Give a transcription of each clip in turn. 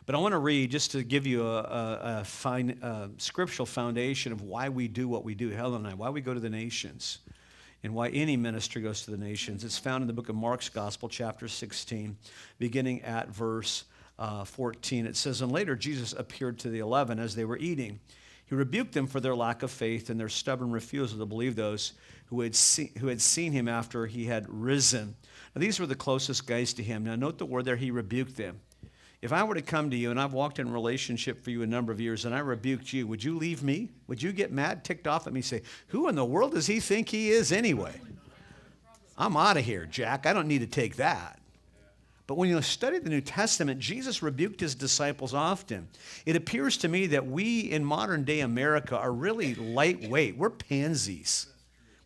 But I want to read just to give you a fine scriptural foundation of why we do what we do, Helen and I, why we go to the nations and why any ministry goes to the nations. It's found in the book of Mark's Gospel, chapter 16, beginning at verse 14. It says, "And later Jesus appeared to the 11 as they were eating. He rebuked them for their lack of faith and their stubborn refusal to believe those who had seen him after he had risen." Now, these were the closest guys to him. Now, note the word there, he rebuked them. If I were to come to you, and I've walked in a relationship for you a number of years, and I rebuked you, would you leave me? Would you get mad, ticked off at me, say, who in the world does he think he is anyway? I'm out of here, Jack. I don't need to take that. But when you study the New Testament, Jesus rebuked his disciples often. It appears to me that we in modern day America are really lightweight. We're pansies.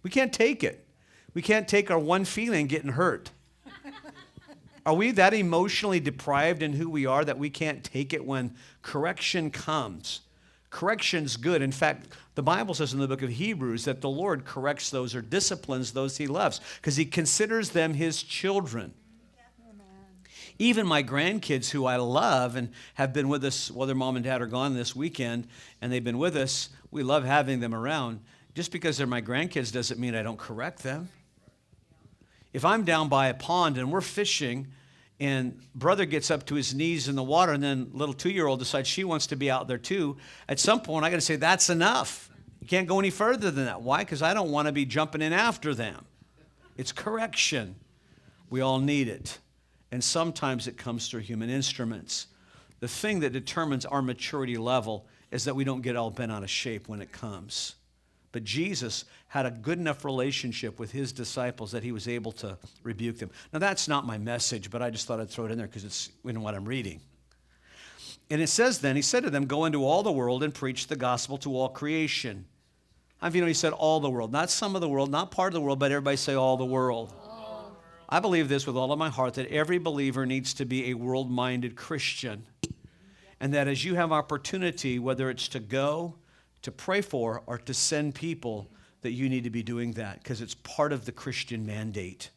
We can't take it. We can't take our one feeling getting hurt. Are we that emotionally deprived in who we are that we can't take it when correction comes? Correction's good. In fact, the Bible says in the book of Hebrews that the Lord corrects those or disciplines those he loves because he considers them his children. Even my grandkids, who I love and have been with us, while their mom and dad are gone this weekend, and they've been with us, we love having them around. Just because they're my grandkids doesn't mean I don't correct them. If I'm down by a pond and we're fishing, and brother gets up to his knees in the water, and then little 2-year-old decides she wants to be out there too, at some point I got to say, that's enough. You can't go any further than that. Why? Because I don't want to be jumping in after them. It's correction. We all need it. And sometimes it comes through human instruments. The thing that determines our maturity level is that we don't get all bent out of shape when it comes. But Jesus had a good enough relationship with his disciples that he was able to rebuke them. Now, that's not my message, but I just thought I'd throw it in there because it's in what I'm reading. And it says then, he said to them, go into all the world and preach the gospel to all creation. How many of you know he said all the world? Not some of the world, not part of the world, but everybody say all the world. I believe this with all of my heart, that every believer needs to be a world-minded Christian. And that as you have opportunity, whether it's to go, to pray for, or to send people, that you need to be doing that because it's part of the Christian mandate.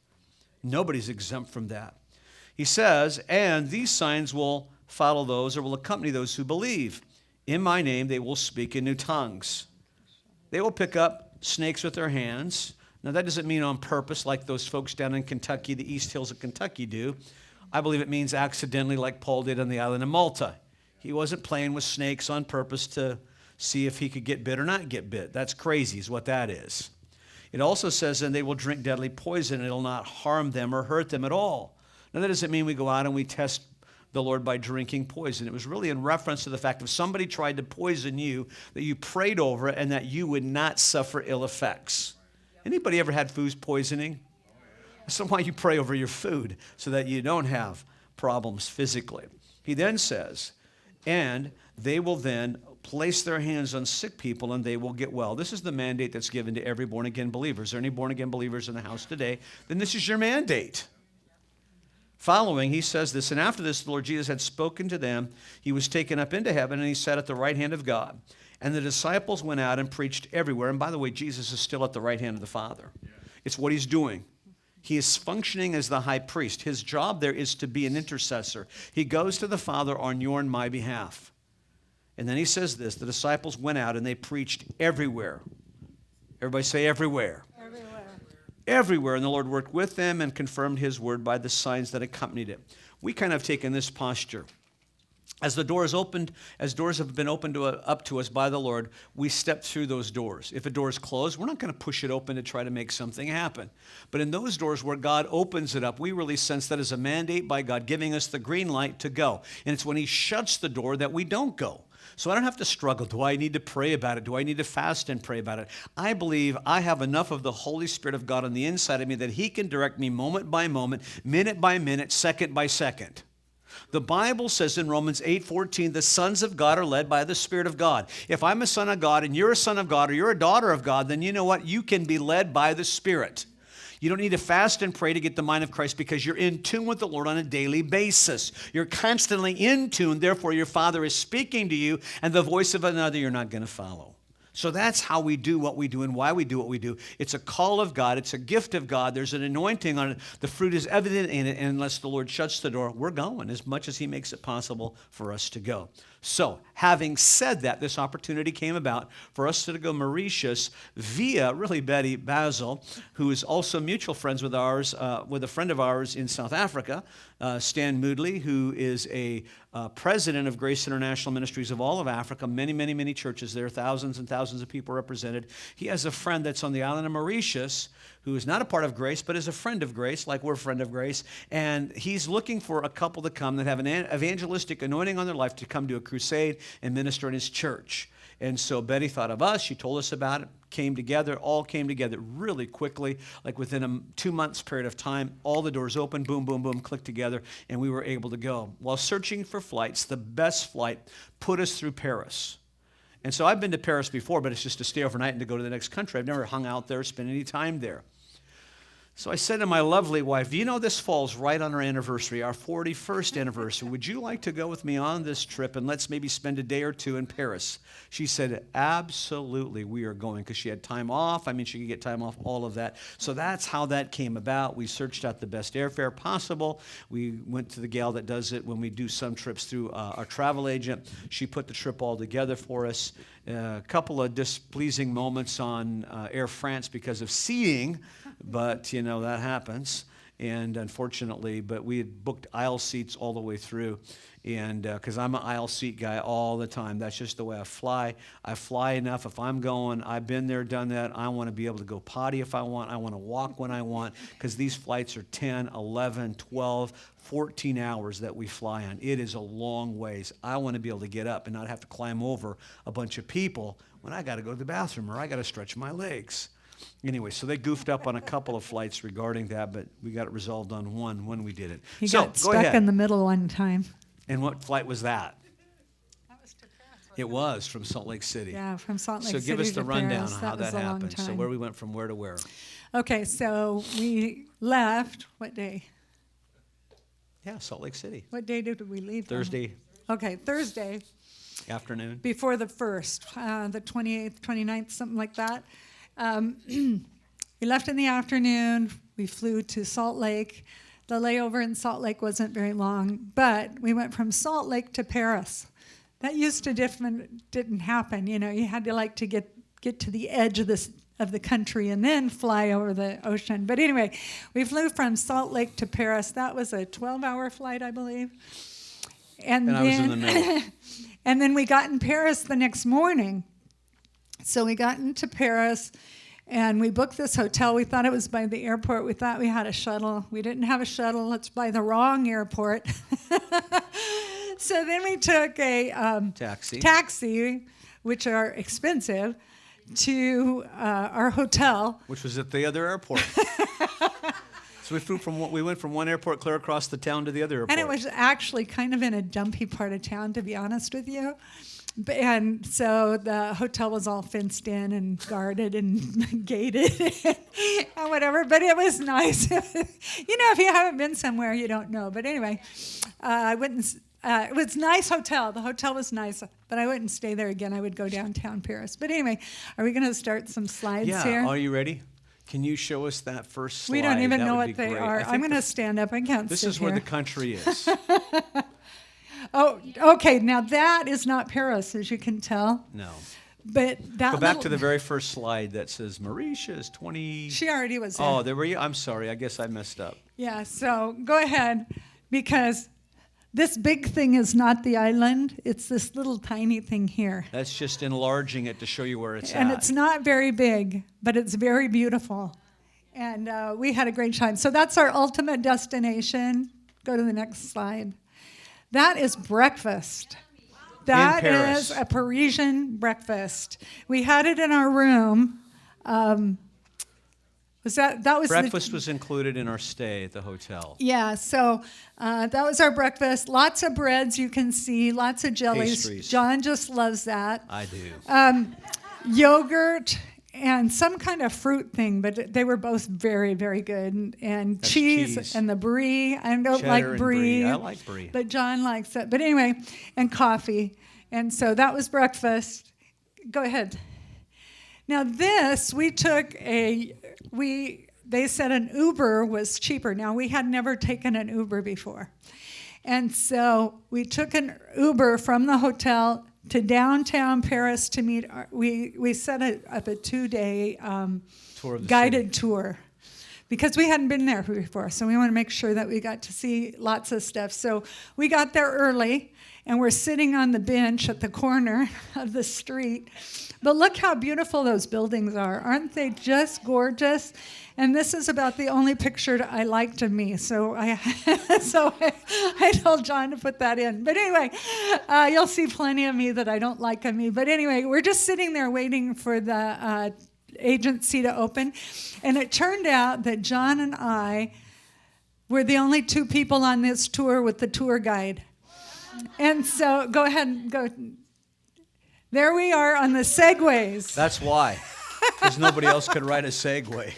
Nobody's exempt from that. He says, and these signs will follow those or will accompany those who believe. In my name they will speak in new tongues. They will pick up snakes with their hands. Now, that doesn't mean on purpose like those folks down in Kentucky, the East Hills of Kentucky do. I believe it means accidentally like Paul did on the island of Malta. He wasn't playing with snakes on purpose to see if he could get bit or not get bit. That's crazy is what that is. It also says, and they will drink deadly poison, and it will not harm them or hurt them at all. Now, that doesn't mean we go out and we test the Lord by drinking poison. It was really in reference to the fact if somebody tried to poison you, that you prayed over it and that you would not suffer ill effects. Anybody ever had food poisoning? That's why you pray over your food, so that you don't have problems physically. He then says, and they will then place their hands on sick people and they will get well. This is the mandate that's given to every born-again believer. Is there any born-again believers in the house today? Then this is your mandate. Following, he says this, and after this, the Lord Jesus had spoken to them. He was taken up into heaven, and he sat at the right hand of God. And the disciples went out and preached everywhere. And by the way, Jesus is still at the right hand of the Father. It's what he's doing. He is functioning as the high priest. His job there is to be an intercessor. He goes to the Father on your and my behalf. And then he says this, the disciples went out and they preached everywhere. Everybody say everywhere. Everywhere. Everywhere. And the Lord worked with them and confirmed his word by the signs that accompanied it. We kind of have taken this posture. As the doors opened, as doors have been opened up to us by the Lord, we step through those doors. If a door is closed, we're not going to push it open to try to make something happen. But in those doors where God opens it up, we really sense that as a mandate by God giving us the green light to go. And it's when he shuts the door that we don't go. So I don't have to struggle. Do I need to pray about it? Do I need to fast and pray about it? I believe I have enough of the Holy Spirit of God on the inside of me that he can direct me moment by moment, minute by minute, second by second. The Bible says in Romans 8:14, the sons of God are led by the Spirit of God. If I'm a son of God and you're a son of God or you're a daughter of God, then you know what? You can be led by the Spirit. You don't need to fast and pray to get the mind of Christ because you're in tune with the Lord on a daily basis. You're constantly in tune. Therefore, your Father is speaking to you, and the voice of another you're not going to follow. So that's how we do what we do and why we do what we do. It's a call of God. It's a gift of God. There's an anointing on it. The fruit is evident in it. And unless the Lord shuts the door, we're going as much as he makes it possible for us to go. So having said that, this opportunity came about for us to go Mauritius via really Betty Basil, who is also mutual friends with ours, with a friend of ours in South Africa, Stan Moodley, who is a president of Grace International Ministries of all of Africa, many, many, many churches there, thousands and thousands of people represented. He has a friend that's on the island of Mauritius who is not a part of Grace, but is a friend of Grace, like we're a friend of Grace. And he's looking for a couple to come that have an evangelistic anointing on their life to come to a crusade and minister in his church. And so Betty thought of us. She told us about it, all came together really quickly, like within a 2 months period of time. All the doors opened, boom, boom, boom, clicked together, and we were able to go. While searching for flights, the best flight put us through Paris. And so I've been to Paris before, but it's just to stay overnight and to go to the next country. I've never hung out there, spent any time there. So I said to my lovely wife, do you know this falls right on our anniversary, our 41st anniversary. Would you like to go with me on this trip and let's maybe spend a day or two in Paris? She said, absolutely, we are going, because she had time off. I mean, she could get time off, all of that. So that's how that came about. We searched out the best airfare possible. We went to the gal that does it when we do some trips through our travel agent. She put the trip all together for us. A couple of displeasing moments on Air France because of seating, but you know, that happens. And unfortunately, but we had booked aisle seats all the way through. And because I'm an aisle seat guy all the time. That's just the way I fly. I fly enough. If I'm going, I've been there, done that. I want to be able to go potty if I want. I want to walk when I want, because these flights are 10, 11, 12, 14 hours that we fly on. It is a long ways. I want to be able to get up and not have to climb over a bunch of people when I got to go to the bathroom or I got to stretch my legs. Anyway, so they goofed up on a couple of flights regarding that, but we got it resolved on one when we did it. He so, got stuck in the middle one time. And what flight was that? That was to Paris. It was from Salt Lake City. Yeah, from Salt Lake City. So give us the rundown on how that was a long happened. So time. where we went from where to where? Okay, so we left, what day? Yeah, Salt Lake City. What day did we leave? Thursday Okay, Thursday. afternoon. Before the 1st, the 28th, 29th, something like that. We left in the afternoon. We flew to Salt Lake. The layover in Salt Lake wasn't very long, but we went from Salt Lake to Paris. That used to didn't happen. You know, you had to like to get to the edge of the country and then fly over the ocean. But anyway, we flew from Salt Lake to Paris. That was a 12-hour flight, I believe. And then, I was in the middle. And then we got in Paris the next morning. So we got into Paris, and we booked this hotel. We thought it was by the airport. We thought we had a shuttle. We didn't have a shuttle. It's by the wrong airport. So then we took a taxi, which are expensive, to our hotel. Which was at the other airport. So we went from one airport clear across the town to the other airport. And it was actually kind of in a dumpy part of town, to be honest with you. And so the hotel was all fenced in and guarded and gated and whatever. But it was nice. You know, if you haven't been somewhere, you don't know. But anyway, I wouldn't. It was a nice hotel. The hotel was nice, but I wouldn't stay there again. I would go downtown Paris. But anyway, are we going to start some slides here? Yeah. Are you ready? Can you show us that first slide? We don't even That know would what be they great. are. I'm going to stand up. I can't This sit is where here. the country is. Oh, okay. Now that is not Paris, as you can tell. No. But that Go back to the very first slide that says Mauritius 20. She already was there. Oh, there were you? I'm sorry. I guess I messed up. Yeah, so go ahead, because this big thing is not the island. It's this little tiny thing here. That's just enlarging it to show you where it's And at. it's not very big, but it's very beautiful. And we had a great time. So that's our ultimate destination. Go to the next slide. That is breakfast. That is a Parisian breakfast. We had it in our room. Breakfast was included in our stay at the hotel. Yeah, so that was our breakfast. Lots of breads you can see, lots of jellies. Pastries. John just loves that. I do. Yogurt and some kind of fruit thing, but they were both very, very good. And cheese and the brie. I don't Cheddar like and brie. I like brie. But John likes it. But anyway, and coffee. And so that was breakfast. Go ahead. Now this, they said an Uber was cheaper. Now we had never taken an Uber before. And so we took an Uber from the hotel to downtown Paris to meet, we set up a 2-day guided tour because we hadn't been there before. So we want to make sure that we got to see lots of stuff. So we got there early and we're sitting on the bench at the corner of the street. But look how beautiful those buildings are. Aren't they just gorgeous? And this is about the only picture I liked of me. So I told John to put that in. But anyway, you'll see plenty of me that I don't like of me. But anyway, we're just sitting there waiting for the agency to open. And it turned out that John and I were the only 2 people on this tour with the tour guide. And so go ahead and go. There we are on the Segways. That's why, because nobody else could ride a Segway.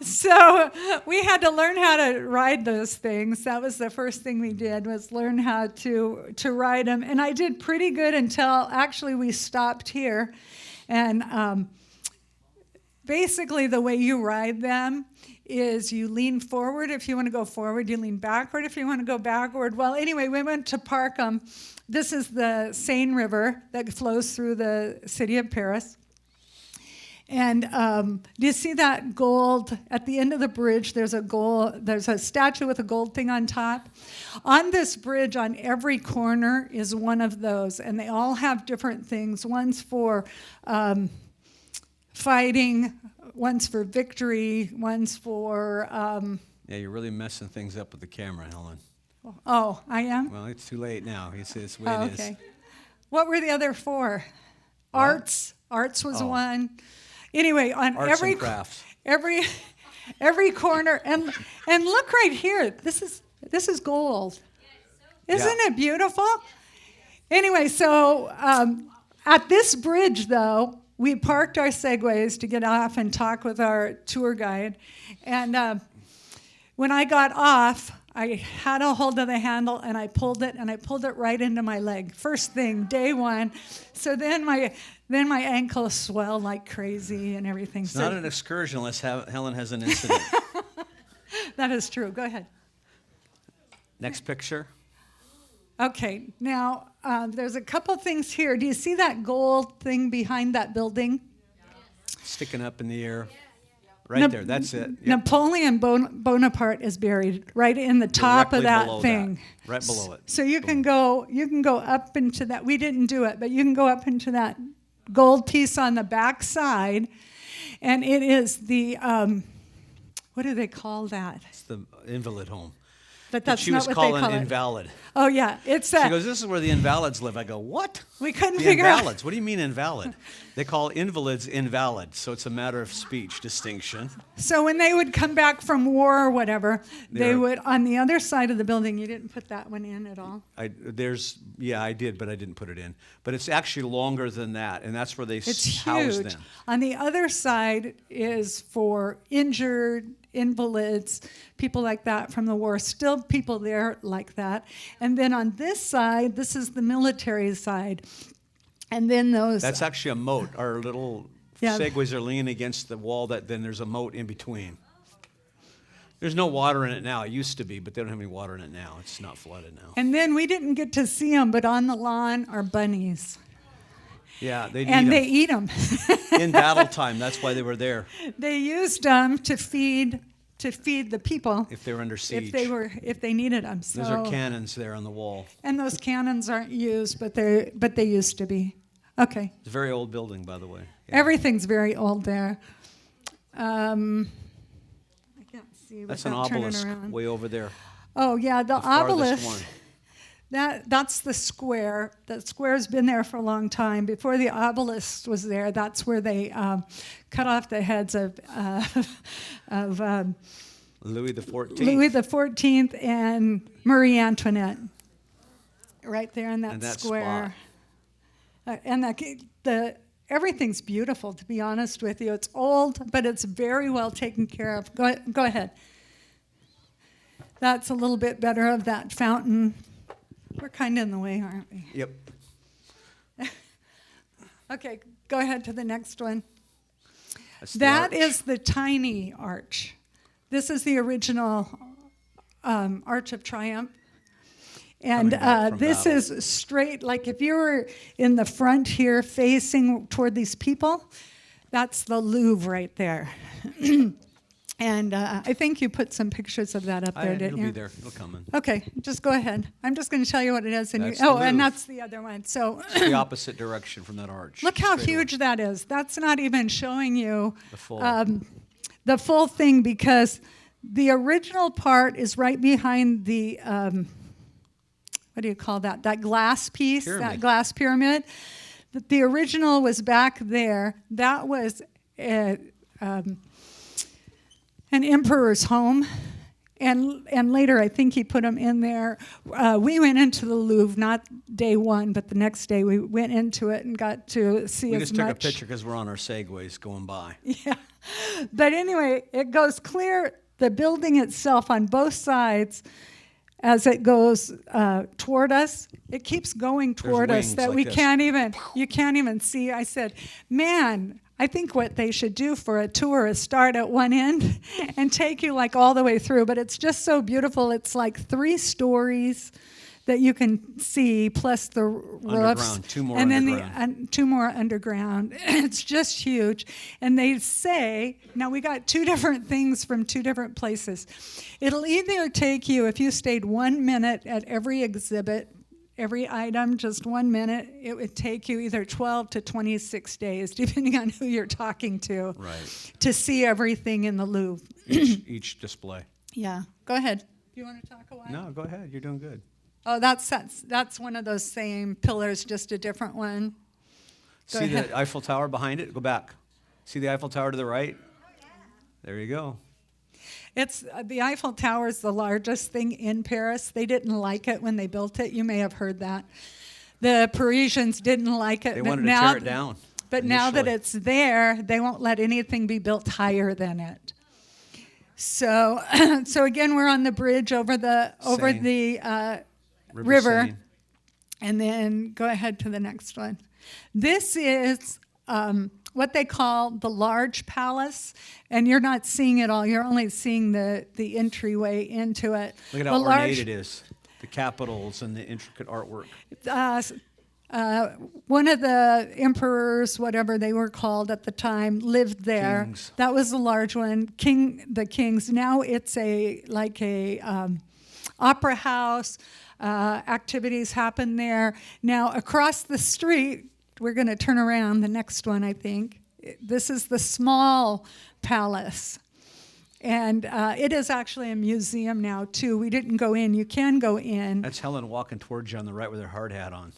So we had to learn how to ride those things. That was the first thing we did, was learn how to ride them. And I did pretty good until actually we stopped here. And basically the way you ride them is you lean forward if you want to go forward, you lean backward if you want to go backward. Well, anyway, we went to park them. This is the Seine River that flows through the city of Paris. And do you see that gold at the end of the bridge? There's a statue with a gold thing on top. On this bridge, on every corner, is one of those, and they all have different things. One's for fighting, one's for victory, one's for... Yeah, you're really messing things up with the camera, Helen. Oh, I am? Well, it's too late now. It's the way it is. Okay. What were the other 4? What? Arts. Arts was one. Anyway, on Arts and crafts. every corner, and look right here. This is gold. Isn't it beautiful? Anyway, so at this bridge, though, we parked our Segways to get off and talk with our tour guide. And when I got off, I had a hold of the handle and I pulled it right into my leg. First thing, day 1. So then my ankle swelled like crazy and everything. It's not an excursion unless Helen has an incident. That is true. Go ahead. Next picture. Okay, now there's a couple things here. Do you see that gold thing behind that building? Sticking up in the air. Right there, that's it. Yep. Napoleon Bonaparte is buried right in the top Directly of that below thing. that. Right below it. So you can go up into that. We didn't do it, but you can go up into that gold piece on the back side, and it is the what do they call that? It's the invalid home. But that's she not was what calling they call invalid. it. Oh yeah, it's She goes, "This is where the invalids live." I go, "What?" We couldn't the figure invalids. What do you mean invalid? They call invalids invalid, so it's a matter of speech distinction. So when they would come back from war or whatever, they would, on the other side of the building, you didn't put that one in at all? I did, but I didn't put it in. But it's actually longer than that, and that's where they It's house huge. them. On the other side is for injured, invalids, people like that from the war. Still people there like that. And then on this side, this is the military side. And then those... That's actually a moat. Our little Segways are leaning against the wall, then there's a moat in between. There's no water in it now. It used to be, but they don't have any water in it now. It's not flooded now. And then we didn't get to see them, but on the lawn are bunnies. Yeah, they eat them. In battle time, that's why they were there. They used them to feed the people if they were under siege. If they needed them. So, those are cannons there on the wall. And those cannons aren't used, but they used to be. Okay. It's a very old building, by the way. Yeah. Everything's very old there. I can't see. That's an obelisk way over there. Oh yeah, the obelisk. One. That's the square. The square's been there for a long time. Before the obelisk was there, that's where they cut off the heads of Louis XIV. Louis XIV and Marie Antoinette. Right there in that square. And the everything's beautiful, to be honest with you. It's old, but it's very well taken care of. Go ahead. That's a little bit better of that fountain. We're kind of in the way, aren't we? Yep. Okay, go ahead to the next one. That's the That arch. is the tiny arch. This is the original Arch of Triumph. And Coming back from this battle. is straight, like if you were in the front here facing toward these people, that's the Louvre right there. And I think you put some pictures of that up there, didn't It'll you? be there. It'll come in. Okay, just go ahead. I'm just going to tell you what it is. And That's you, the oh, and Louvre. that's the other one. So It's the opposite direction from that arch. look how Straight away. huge that is. That's not even showing you The full. the full thing, because the original part is right behind the, what do you call that? That glass piece, that Pyramid. glass pyramid. The original was back there. That was an emperor's home. And later, I think he put them in there. We went into the Louvre, not day one, but the next day we went into it and got to see We as just took a much. picture because we're on our segways going by. Yeah. But anyway, it goes clear, the building itself on both sides, as it goes toward us, it keeps going toward us wings that like we this. you can't even see. I said, man, I think what they should do for a tour is start at one end and take you like all the way through. But it's just so beautiful. It's like 3 stories that you can see, plus the roofs. Underground, 2 more and underground. then 2 more underground. It's just huge. And they say, now we got 2 different things from 2 different places. It'll either take you, if you stayed 1 minute at every exhibit, every item, just 1 minute, it would take you either 12 to 26 days, depending on who you're talking to, Right. to see everything in the Louvre. Each display. Yeah, go ahead. Do you want to talk a while? No, go ahead. You're doing good. Oh, that's one of those same pillars, just a different one. Go See ahead. the Eiffel Tower behind it? Go back. See the Eiffel Tower to the right? There you go. It's the Eiffel Tower is the largest thing in Paris. They didn't like it when they built it. You may have heard that. The Parisians didn't like it. They but wanted to now, tear it down. But now that initially. it's there, they won't let anything be built higher than it. So, so again, we're on the bridge over the Seine. river. Seine. And then go ahead to the next one. This is what they call the large palace, and you're not seeing it all. You're only seeing the entryway into it. Look at The how large- ornate it is. The capitals and the intricate artwork. One of the emperors, whatever they were called at the time, lived there. Kings. That was a large one. The kings. Now it's a opera house. Activities happen there. Now across the street, we're going to turn around. The next one, I think. This is the small palace. And it is actually a museum now, too. We didn't go in. You can go in. That's Helen walking towards you on the right with her hard hat on.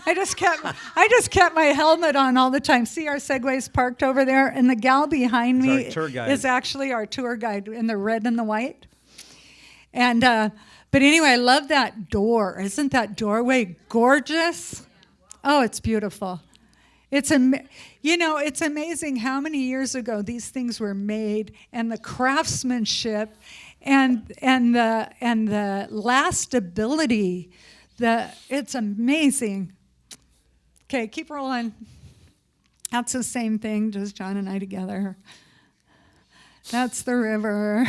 I just kept my helmet on all the time. See our Segways parked over there, and the gal behind It's me our tour guide. is actually our tour guide in the red and the white. And but anyway, I love that door. Isn't that doorway gorgeous? Oh, it's beautiful. It's it's amazing how many years ago these things were made, and the craftsmanship, and the lastability. It's amazing. Okay, keep rolling. That's the same thing, just John and I together. That's the river.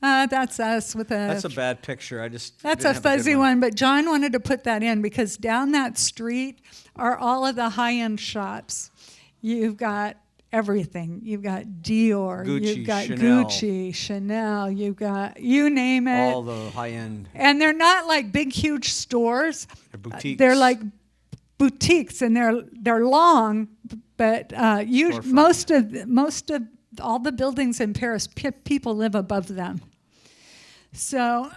That's us with That's a bad picture. That's didn't a have good fuzzy one, but John wanted to put that in because down that street are all of the high-end shops. You've got everything. You've got Dior, Gucci, you've got Chanel. Gucci, Chanel, you've got you name it. All the high-end. And they're not like big, huge stores. They're boutiques. They're like boutiques, and they're long, but most of all the buildings in Paris, people live above them. So,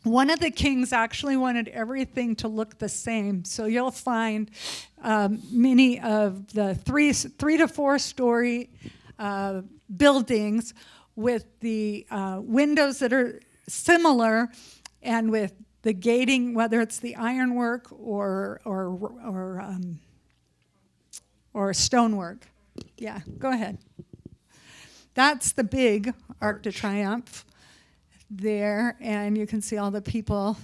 one of the kings actually wanted everything to look the same. So you'll find many of the three to 4 story buildings with the windows that are similar, and with the gating, whether it's the ironwork or stonework. Yeah, go ahead. That's the big Arc de Triomphe there, and you can see all the people.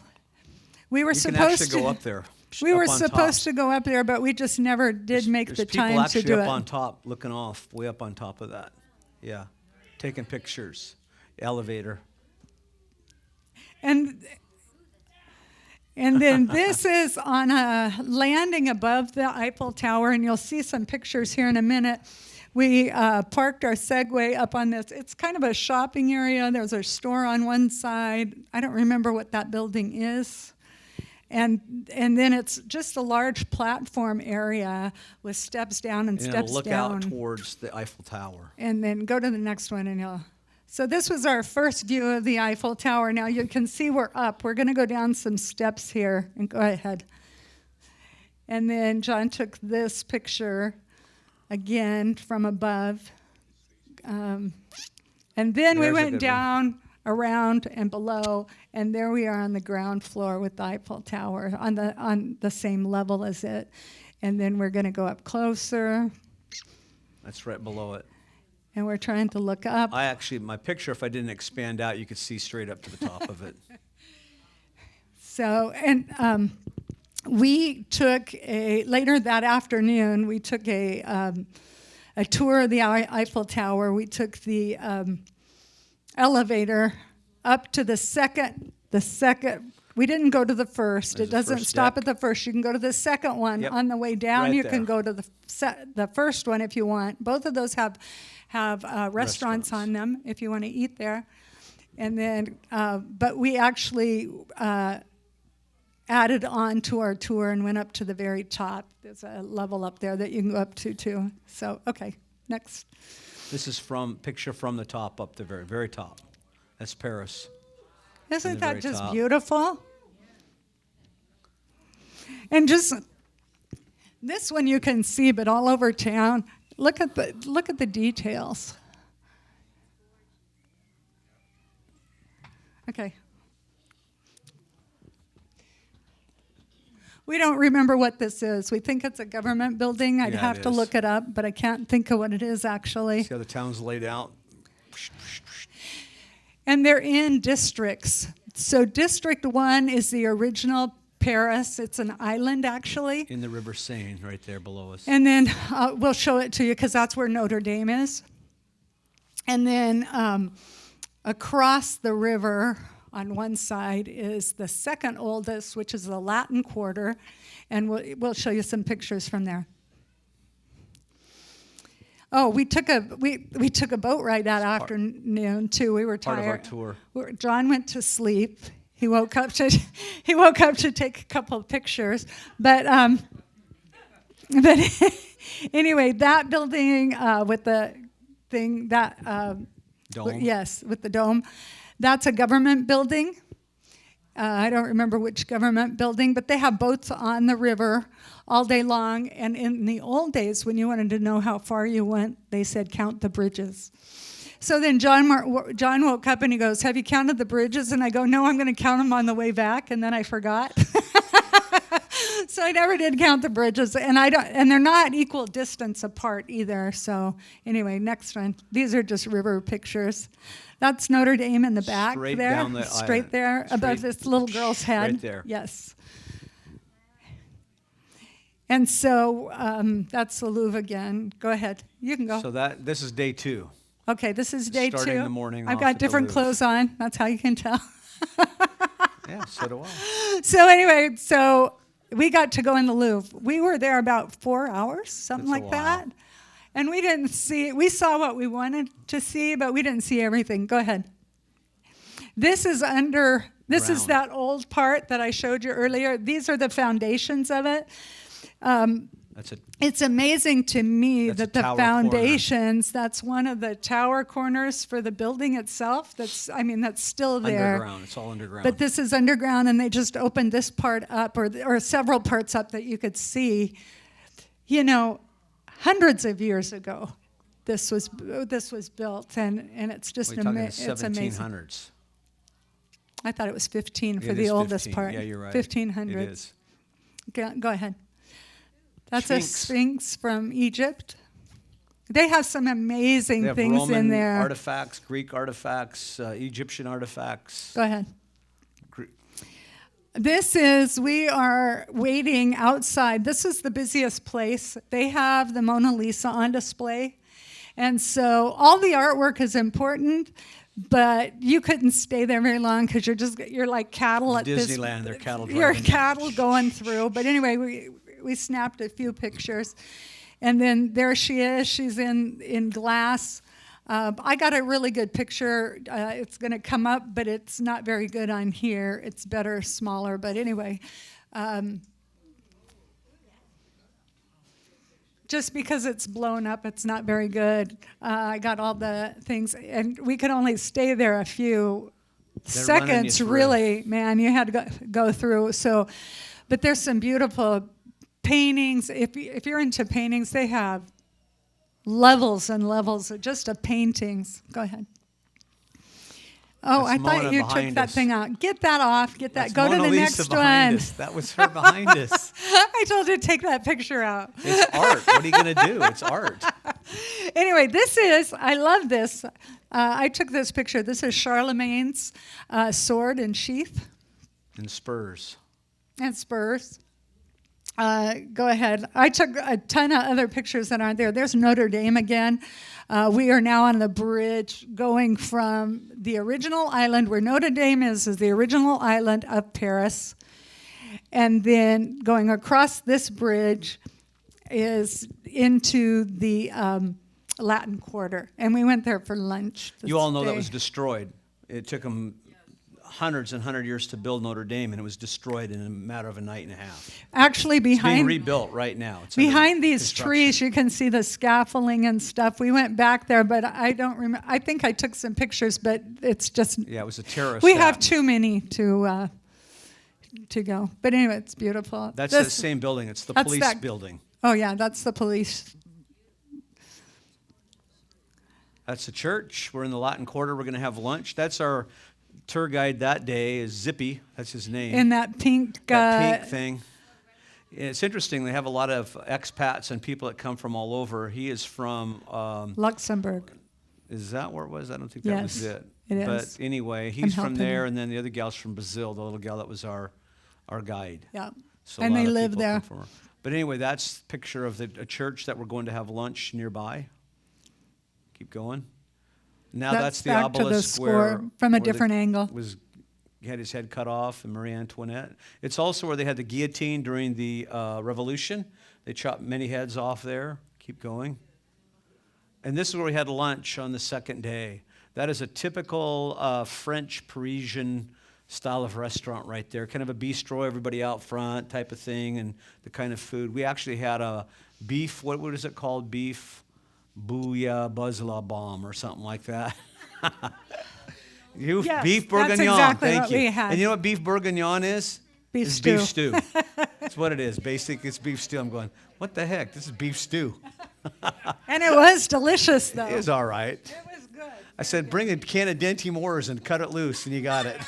We were You can supposed actually to go up there. We were up on supposed top. to go up there, but we just never did make There's the people time to actually do up it. on top, looking off, way up on top of that. Yeah, taking pictures. Elevator. And then this is on a landing above the Eiffel Tower, and you'll see some pictures here in a minute. We parked our Segway up on this. It's kind of a shopping area. There's a store on one side. I don't remember what that building is. And then it's just a large platform area with steps down and And steps look down. out towards the Eiffel Tower. And then go to the next one and you'll. So this was our first view of the Eiffel Tower. Now you can see we're up. We're going to go down some steps here. And go ahead. And then John took this picture again from above. And then we There's a went good down, around, and below. And there we are on the ground floor with the Eiffel Tower on the same level as it. And then we're going to go up closer. That's right below it. And we're trying to look up. My picture, if I didn't expand out, you could see straight up to the top of it. So, and we took later that afternoon, we took a tour of the Eiffel Tower. We took the elevator up to the second, we didn't go to the first. There's It the doesn't first stop deck. at the first. You can go to the second one. Yep. On the way down. Right You there. can go to the first one if you want. Both of those have restaurants on them if you want to eat there. And then, but we actually added on to our tour and went up to the very top. There's a level up there that you can go up to too. So, okay, next. This is picture from the top up the very, very top. That's Paris. Isn't the that very just top. beautiful? And just this one you can see, but all over town. Look at the details. Okay. We don't remember what this is. We think it's a government building. I'd Yeah, have it to is. look it up, but I can't think of what it is actually. See how the town's laid out? And they're in districts. So District 1 is the original Paris. It's an island, actually. In the River Seine, right there below us. And then we'll show it to you because that's where Notre Dame is. And then across the river on one side is the second oldest, which is the Latin Quarter. And we'll show you some pictures from there. Oh, we took a boat ride that afternoon too. We were Part tired. of our tour. John went to sleep. He woke up to take a couple of pictures. But anyway, that building with the thing that Dome. yes, with the dome, that's a government building. I don't remember which government building, but they have boats on the river all day long. And in the old days, when you wanted to know how far you went, they said, count the bridges. So then John woke up and he goes, have you counted the bridges? And I go, no, I'm going to count them on the way back. And then I forgot. So I never did count the bridges. And they're not equal distance apart either. So anyway, next one. These are just river pictures. That's Notre Dame in the back Straight there. down the Straight island. there above Straight- this little girl's head. Right there. Yes. And so that's the Louvre again. Go ahead. You can go. So this is day 2. Okay, this is day 2. Starting the morning I've off got at the different Louvre. clothes on. That's how you can tell. Yeah, so do I. So anyway, so we got to go in the Louvre. We were there about 4 hours, something That's a like that. while. And we saw what we wanted to see, but we didn't see everything. Go ahead. This is Ground. that old part that I showed you earlier. These are the foundations of it. It's amazing to me That's a that the tower foundations, that's one of the tower corners for the building itself. That's still there. Underground. It's all underground. But this is underground, and they just opened this part up, or several parts up that you could see. You know, hundreds of years ago, this was built, and it's just We're talking it's amazing. 1700s. I thought it was 15 for It the is oldest 15. part. Yeah, you're right. 1500s. It is. Go ahead. That's Sphinx. a Sphinx from Egypt. They have some amazing They have things Roman in there. artifacts, Greek artifacts, Egyptian artifacts. Go ahead. Gre- We are waiting outside. This is the busiest place. They have the Mona Lisa on display. And so all the artwork is important, but you couldn't stay there very long because you're like cattle at Disneyland, they're cattle driving. You're cattle going through. But anyway, we snapped a few pictures. And then there she is. She's in glass. I got a really good picture. It's going to come up, but it's not very good on here. It's better smaller. But anyway, just because it's blown up, it's not very good. I got all the things, and we could only stay there a few seconds, really, man. You had to go through. So, but there's some beautiful paintings. If you're into paintings, they have levels and levels just of paintings. Go ahead. Oh, That's I thought Mona you took behind that us. thing out. Get that off. Get that. That's Go Mona to the Lisa next behind one. us. That was her behind us. I told you to take that picture out. It's art. What are you going to do? It's art. Anyway, I love this. I took this picture. This is Charlemagne's sword and sheath. And spurs. And spurs. Go ahead. I took a ton of other pictures that aren't there. There's Notre Dame again. We are now on the bridge going from the original island where Notre Dame is the original island of Paris. And then going across this bridge is into the Latin Quarter. And we went there for lunch. You all know that was destroyed. It took them hundreds and hundred years to build Notre Dame, and it was destroyed in a matter of a night and a half. Actually, It's being behind rebuilt right now. It's behind under these construction. trees, you can see the scaffolding and stuff. We went back there, but I don't remember. I think I took some pictures, but it's just Yeah, it was a terrorist we attack. have too many to go. But anyway, it's beautiful. That's the same building. It's the that's police that- building. Oh yeah, that's the police. That's the church. We're in the Latin Quarter. We're going to have lunch. That's our tour guide that day is Zippy. That's his name. In that pink. That pink thing. It's interesting. They have a lot of expats and people that come from all over. He is from. Luxembourg. Is that where it was? I don't think that was Yes, it. it But is. anyway, I'm he's from helping there, him. and then the other gal's from Brazil. The little gal that was our guide. Yeah. So And a lot they of live people there. come from her. But anyway, that's a picture of a church that we're going to have lunch nearby. Keep going. Now that's the back to the obelisk square from a where different angle. He had his head cut off, and Marie Antoinette. It's also where they had the guillotine during the Revolution. They chopped many heads off there. Keep going. And this is where we had lunch on the second day. That is a typical French Parisian style of restaurant right there. Kind of a bistro, everybody out front type of thing, and the kind of food. We actually had a beef, what is it called? Beef bouilla buzzla bomb or something like that. Yes, beef that's bourguignon, exactly thank what you. we had. And you know what beef bourguignon is? Beef It's stew. beef stew. That's what it is. Basically, it's beef stew. I'm going, what the heck? This is beef stew. And it was delicious, though. It was all right. It was good. I said, bring a can of Denti Moores and cut it loose, and you got it.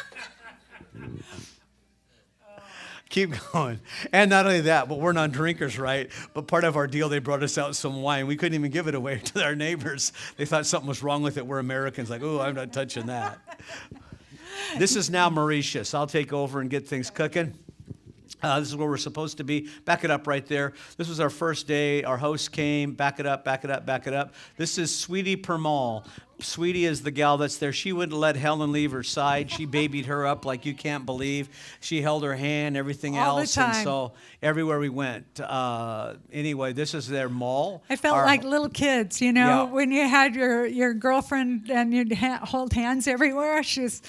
Keep going. And not only that, but we're non-drinkers, right? But part of our deal, they brought us out some wine. We couldn't even give it away to our neighbors. They thought something was wrong with it. We're Americans, like, oh, I'm not touching that. This is now Mauritius. I'll take over and get things cooking. This is where we're supposed to be. Back it up right there. This was our first day. Our host came. Back it up, back it up, back it up. This is Sweetie Permal. Sweetie is the gal that's there. She wouldn't let Helen leave her side. She babied her up like you can't believe. She held her hand, everything All the else. time. And so everywhere we went. Anyway, this is their mall. I felt like little kids, you know, Yeah. when you had your girlfriend and you'd hold hands everywhere. She's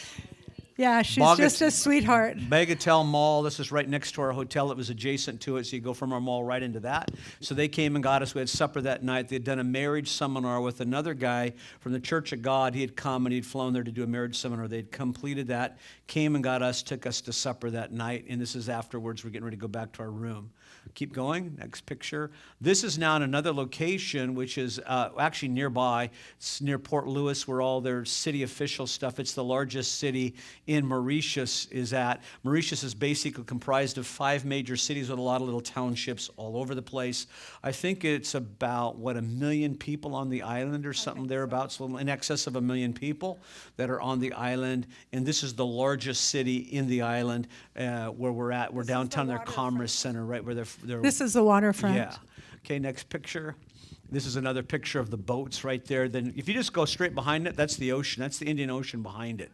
just a sweetheart. Bagatelle Mall. This is right next to our hotel. It was adjacent to it, so you go from our mall right into that. So they came and got us. We had supper that night. They had done a marriage seminar with another guy from the Church of God. He had come and he'd flown there to do a marriage seminar. They'd completed that, came and got us, took us to supper that night. And this is afterwards. We're getting ready to go back to our room. Keep going. Next picture. This is now in another location, which is actually nearby. It's near Port Louis, where all their city official stuff. It's the largest city in Mauritius is at. Mauritius is basically comprised of 5 major cities with a lot of little townships all over the place. I think it's about, 1 million people on the island or something thereabouts, in excess of 1 million people that are on the island. And this is the largest city in the island where we're at. We're downtown their Commerce Center, right where they're This is the waterfront. yeah. Okay, next picture. This is another picture of the boats right there. Then if you just go straight behind it, that's the ocean. That's the Indian Ocean behind it.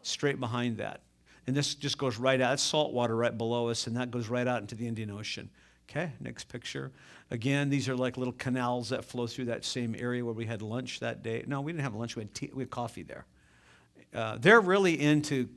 Straight behind that. And this just goes right out. That's salt water right below us, and that goes right out into the Indian Ocean. Okay, next picture. Again, these are like little canals that flow through that same area where we had lunch that day. No, we didn't have lunch. We had tea, we had coffee there. They're really into,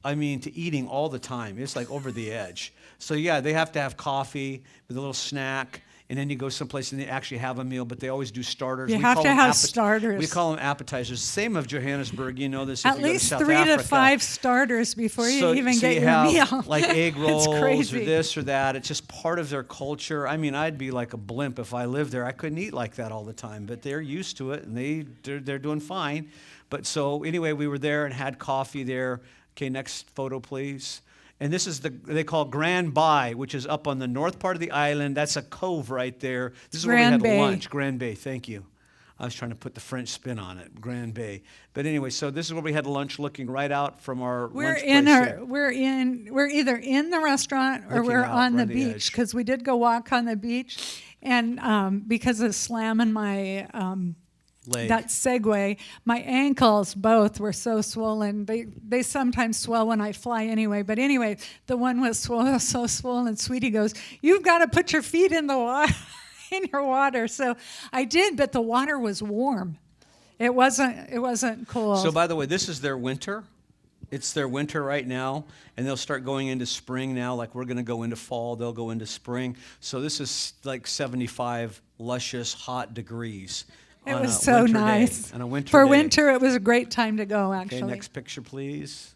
to eating all the time. It's like over the edge. So yeah, they have to have coffee with a little snack. And then you go someplace and they actually have a meal, but they always do starters. You We have call to them have starters. We call them appetizers. Same of Johannesburg, you know this. If At you go to least South 3 Africa. to 5 starters before you even So get you your have meal. like egg rolls It's or crazy. this or that. It's just part of their culture. I'd be like a blimp if I lived there. I couldn't eat like that all the time, but they're used to it and they're doing fine. But so anyway, we were there and had coffee there. Okay, next photo, please. And this is they call Grand Bay, which is up on the north part of the island. That's a cove right there. This is where we Grand had Bay. lunch. Grand Bay, thank you. I was trying to put the French spin on it, Grand Bay. But anyway, so this is where we had lunch, looking right out from our We're lunch in place our here. we're either in the restaurant or Looking we're out on the right on the edge. beach because we did go walk on the beach, and because of slamming my Leg. that Segway, my ankles both were so swollen. They sometimes swell when I fly anyway. But anyway, the one was so swollen. Sweetie goes, "You've got to put your feet in the water, in your water." So I did, but the water was warm. It wasn't cold. So by the way, this is their winter. It's their winter right now, and they'll start going into spring now. Like we're going to go into fall, they'll go into spring. So this is like 75 luscious hot degrees. It on was a so winter day, nice. on a winter For day. winter, it was a great time to go, actually. Okay, next picture, please.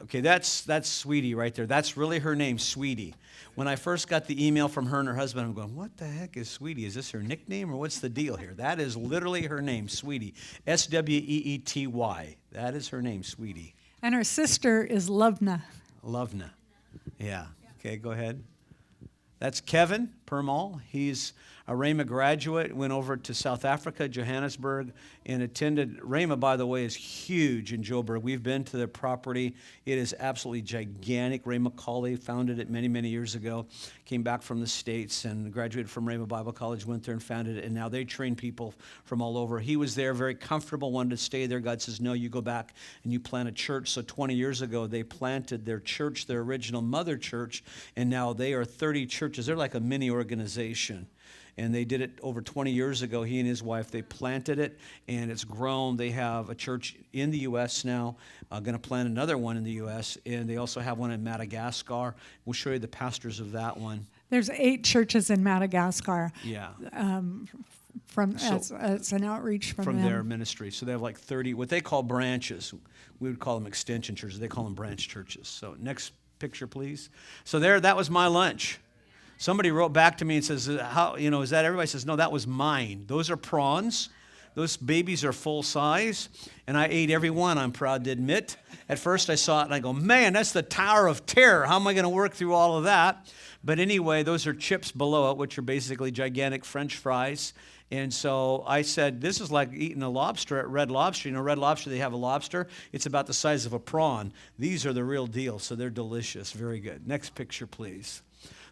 Okay, that's Sweetie right there. That's really her name, Sweetie. When I first got the email from her and her husband, I'm going, what the heck is Sweetie? Is this her nickname or what's the deal here? That is literally her name, Sweetie. Sweety. That is her name, Sweetie. And her sister is Lovna. Lovna. Yeah. Okay, go ahead. That's Kevin Permal. He's a Rhema graduate, went over to South Africa, Johannesburg, and attended. Rhema, by the way, is huge in Joburg. We've been to their property. It is absolutely gigantic. Ray McCauley founded it many, many years ago, came back from the States and graduated from Rhema Bible College, went there and founded it, and now they train people from all over. He was there, very comfortable, wanted to stay there. God says, no, you go back and you plant a church. So 20 years ago, they planted their church, their original mother church, and now they are 30 churches. They're like a mini organization. And they did it over 20 years ago. He and his wife, they planted it, and it's grown. They have a church in the U.S. now, going to plant another one in the U.S., and they also have one in Madagascar. We'll show you the pastors of that one. There's 8 churches in Madagascar. Yeah. It's an outreach from them. their ministry. So they have like 30, what they call branches. We would call them extension churches. They call them branch churches. So next picture, please. So that was my lunch. Somebody wrote back to me and says, "How is that?" Everybody says, "No, that was mine. Those are prawns. Those babies are full size." And I ate every one, I'm proud to admit. At first I saw it and I go, man, that's the Tower of Terror. How am I going to work through all of that? But anyway, those are chips below it, which are basically gigantic French fries. And so I said, this is like eating a lobster at Red Lobster. Red Lobster, they have a lobster. It's about the size of a prawn. These are the real deal, so they're delicious. Very good. Next picture, please.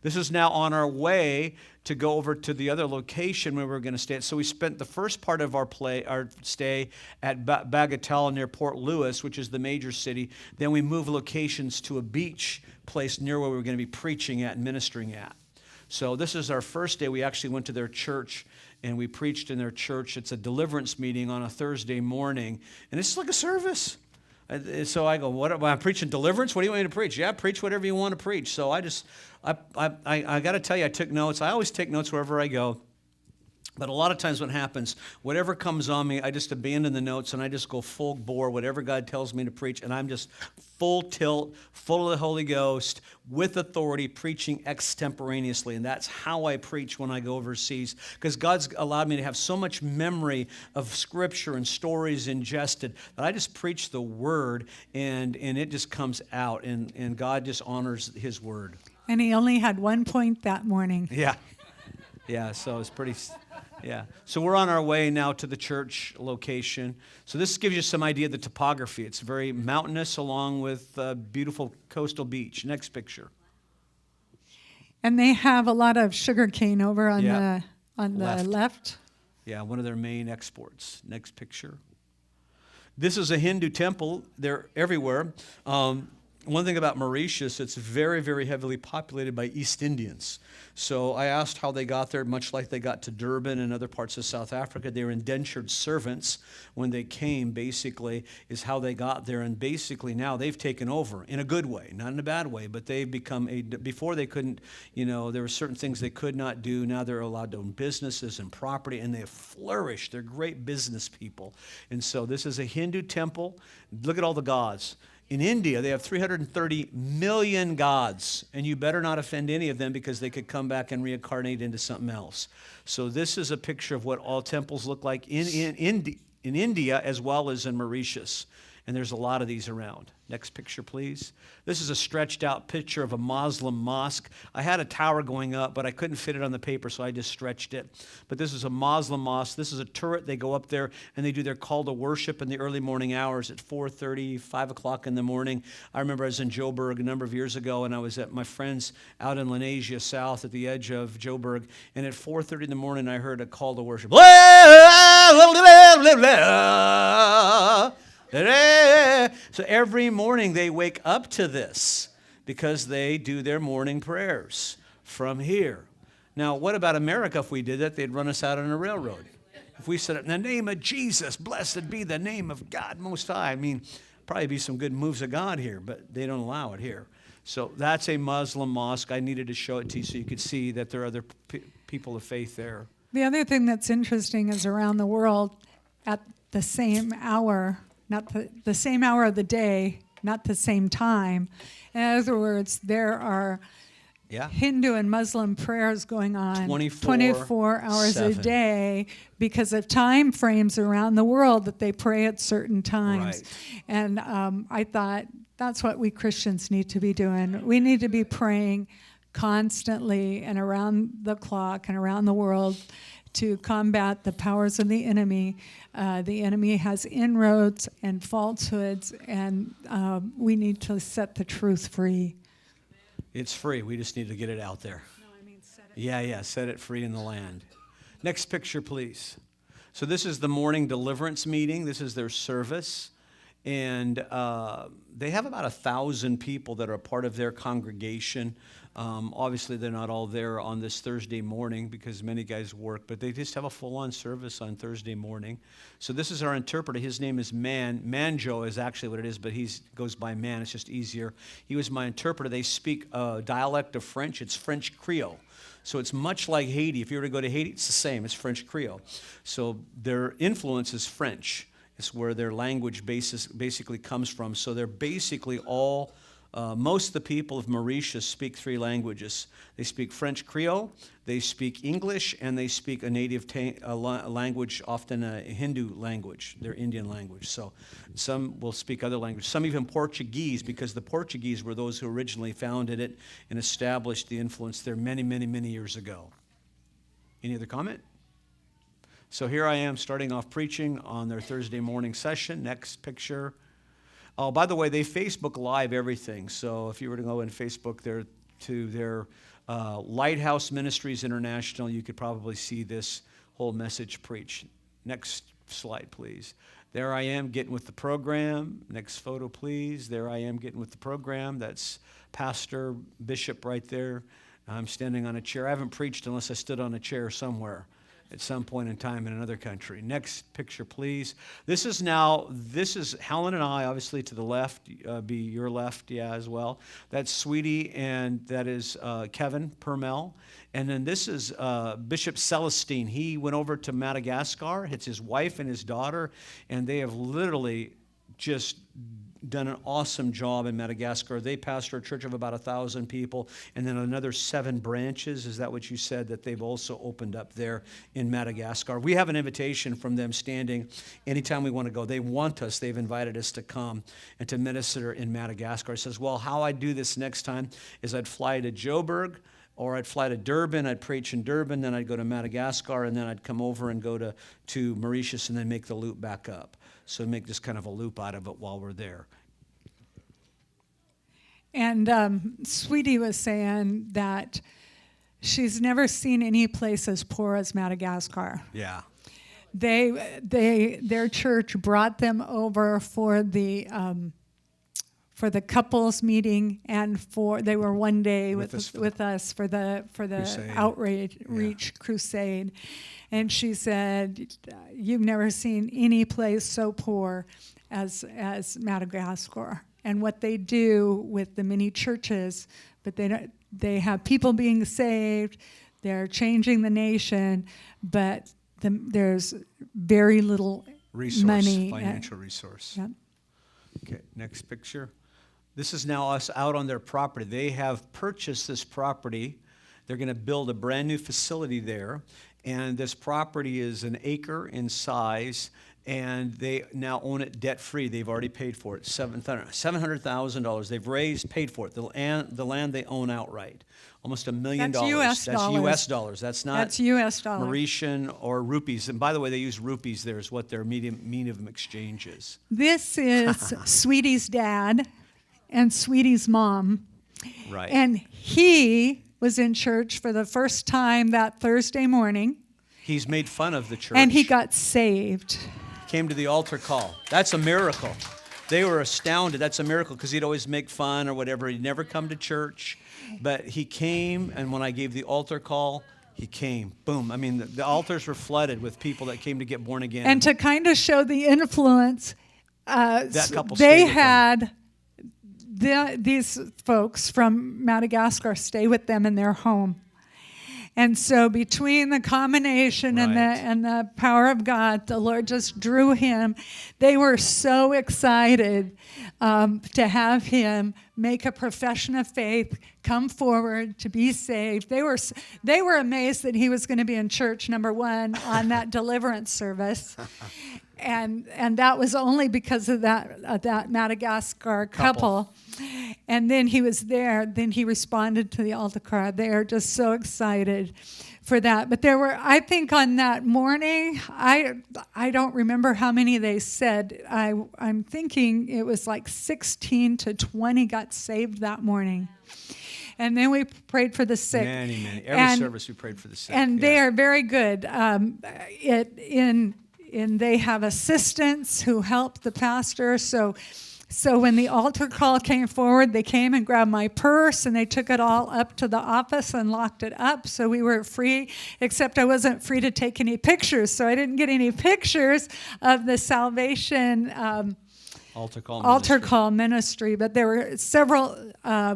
This is now on our way to go over to the other location where we're going to stay at. So we spent the first part of our stay at Bagatelle near Port Louis, which is the major city. Then we moved locations to a beach place near where we were going to be preaching at and ministering at. So this is our first day. We actually went to their church and we preached in their church. It's a deliverance meeting on a Thursday morning. And it's like a service. So I go, what am I preaching deliverance? What do you want me to preach? Yeah, preach whatever you want to preach. So I got to tell you, I took notes. I always take notes wherever I go. But a lot of times what happens, whatever comes on me, I just abandon the notes and I just go full bore, whatever God tells me to preach, and I'm just full tilt, full of the Holy Ghost, with authority, preaching extemporaneously. And that's how I preach when I go overseas, because God's allowed me to have so much memory of Scripture and stories ingested that I just preach the Word, and it just comes out, and God just honors His Word. And he only had 1 point that morning. Yeah. Yeah, so it's pretty, yeah. So we're on our way now to the church location. So this gives you some idea of the topography. It's very mountainous along with a beautiful coastal beach. Next picture. And they have a lot of sugar cane over on Yeah. the left. Yeah, one of their main exports. Next picture. This is a Hindu temple. They're everywhere. One thing about Mauritius, it's very, very heavily populated by East Indians. So I asked how they got there, much like they got to Durban and other parts of South Africa. They were indentured servants when they came, basically, is how they got there. And basically now they've taken over in a good way, not in a bad way, but they've become before they couldn't, there were certain things they could not do. Now they're allowed to own businesses and property, and they have flourished. They're great business people. And so this is a Hindu temple. Look at all the gods. In India, they have 330 million gods, and you better not offend any of them because they could come back and reincarnate into something else. So this is a picture of what all temples look like in India as well as in Mauritius. And there's a lot of these around. Next picture, please. This is a stretched out picture of a Muslim mosque. I had a tower going up, but I couldn't fit it on the paper, so I just stretched it. But this is a Muslim mosque. This is a turret. They go up there, and they do their call to worship in the early morning hours at 4:30, 5 o'clock in the morning. I remember I was in Joburg a number of years ago, and I was at my friend's out in Lenasia South at the edge of Joburg, and at 4:30 in the morning, I heard a call to worship. So every morning they wake up to this because they do their morning prayers from here. Now, what about America? If we did that, they'd run us out on a railroad. If we said, in the name of Jesus, blessed be the name of God Most High. I mean, probably be some good moves of God here, but they don't allow it here. So that's a Muslim mosque. I needed to show it to you so you could see that there are other people of faith there. The other thing that's interesting is around the world at the same hour, not the same hour of the day, not the same time. In other words, there are Hindu and Muslim prayers going on 24 hours a day because of time frames around the world that they pray at certain times. Right. And I thought that's what we Christians need to be doing. We need to be praying constantly and around the clock and around the world to combat the powers of the enemy. The enemy has inroads and falsehoods, and we need to set the truth free. It's free. We just need to get it out there. No, I mean set it. Yeah, set it free in the land. Next picture, please. So this is the morning deliverance meeting. This is their service. And they have about 1,000 people that are a part of their congregation. Obviously, they're not all there on this Thursday morning because many guys work, but they just have a full-on service on Thursday morning. So this is our interpreter. His name is Manjo is actually what it is, but he goes by Man. It's just easier. He was my interpreter. They speak a dialect of French. It's French Creole. So it's much like Haiti. If you were to go to Haiti, it's the same. It's French Creole. So their influence is French. It's where their language basically comes from. So they're basically all, most of the people of Mauritius speak 3 languages. They speak French Creole, they speak English, and they speak a native language, often a Hindu language, their Indian language. So some will speak other languages, some even Portuguese, because the Portuguese were those who originally founded it and established the influence there many, many, many years ago. Any other comment? So here I am starting off preaching on their Thursday morning session. Next picture. Oh, by the way, they Facebook Live everything. So if you were to go in Facebook to their Lighthouse Ministries International, you could probably see this whole message preached. Next slide, please. There I am getting with the program. Next photo, please. There I am getting with the program. That's Pastor Bishop right there. I'm standing on a chair. I haven't preached unless I stood on a chair somewhere. at some point in time in another country. Next picture, please. This is Helen and I, obviously to the left, be your left, yeah, as well. That's Sweetie, and that is Kevin Permel. And then this is Bishop Celestine. He went over to Madagascar. It's his wife and his daughter, and they have literally just done an awesome job in Madagascar. They pastor a church of about 1,000 people, and then another 7 branches. Is that what you said, that they've also opened up there in Madagascar? We have an invitation from them standing anytime we want to go. They want us. They've invited us to come and to minister in Madagascar. It says, well, how I do this next time is I'd fly to Joburg, or I'd fly to Durban, I'd preach in Durban, then I'd go to Madagascar, and then I'd come over and go to Mauritius and then make the loop back up. So make just kind of a loop out of it while we're there. And Sweetie was saying that she's never seen any place as poor as Madagascar. Yeah. Their church brought them over for the couples meeting, and they were one day with us for the crusade. Outreach crusade. And she said, you've never seen any place so poor as Madagascar. And what they do with the many churches, but they have people being saved, they're changing the nation, but there's very little money. Financial resource. Yeah. Okay, next picture. This is now us out on their property. They have purchased this property. They're going to build a brand new facility there. And this property is an acre in size, and they now own it debt-free. They've already paid for it, $700,000. They've paid for it. The land they own outright, almost $1 million. That's U.S. That's dollars. U.S. dollars. That's not That's U.S. dollars. Mauritian or rupees. And by the way, they use rupees there is what their medium exchange is. This is Sweetie's dad and Sweetie's mom. Right. And he was in church for the first time that Thursday morning. He's made fun of the church. And he got saved. Came to the altar call. That's a miracle. They were astounded. That's a miracle, because he'd always make fun or whatever. He'd never come to church. But he came, and when I gave the altar call, he came. Boom. I mean, the altars were flooded with people that came to get born again. And to kind of show the influence, that couple they stayed with had these folks from Madagascar stay with them in their home. And so between the combination and the power of God, the Lord just drew him. They were so excited to have him make a profession of faith, come forward to be saved. They were amazed that he was going to be in church, number one, on that deliverance service. And that was only because of that Madagascar couple. And then he was there. Then he responded to the altar call. They are just so excited for that. But there were, I think, on that morning, I don't remember how many they said. I'm thinking it was like 16 to 20 got saved that morning. And then we prayed for the sick. Many. Every service we prayed for the sick. And they are very good. And they have assistants who help the pastor. So when the altar call came forward, they came and grabbed my purse, and they took it all up to the office and locked it up. So we were free, except I wasn't free to take any pictures. So I didn't get any pictures of the salvation altar call ministry. But there were several.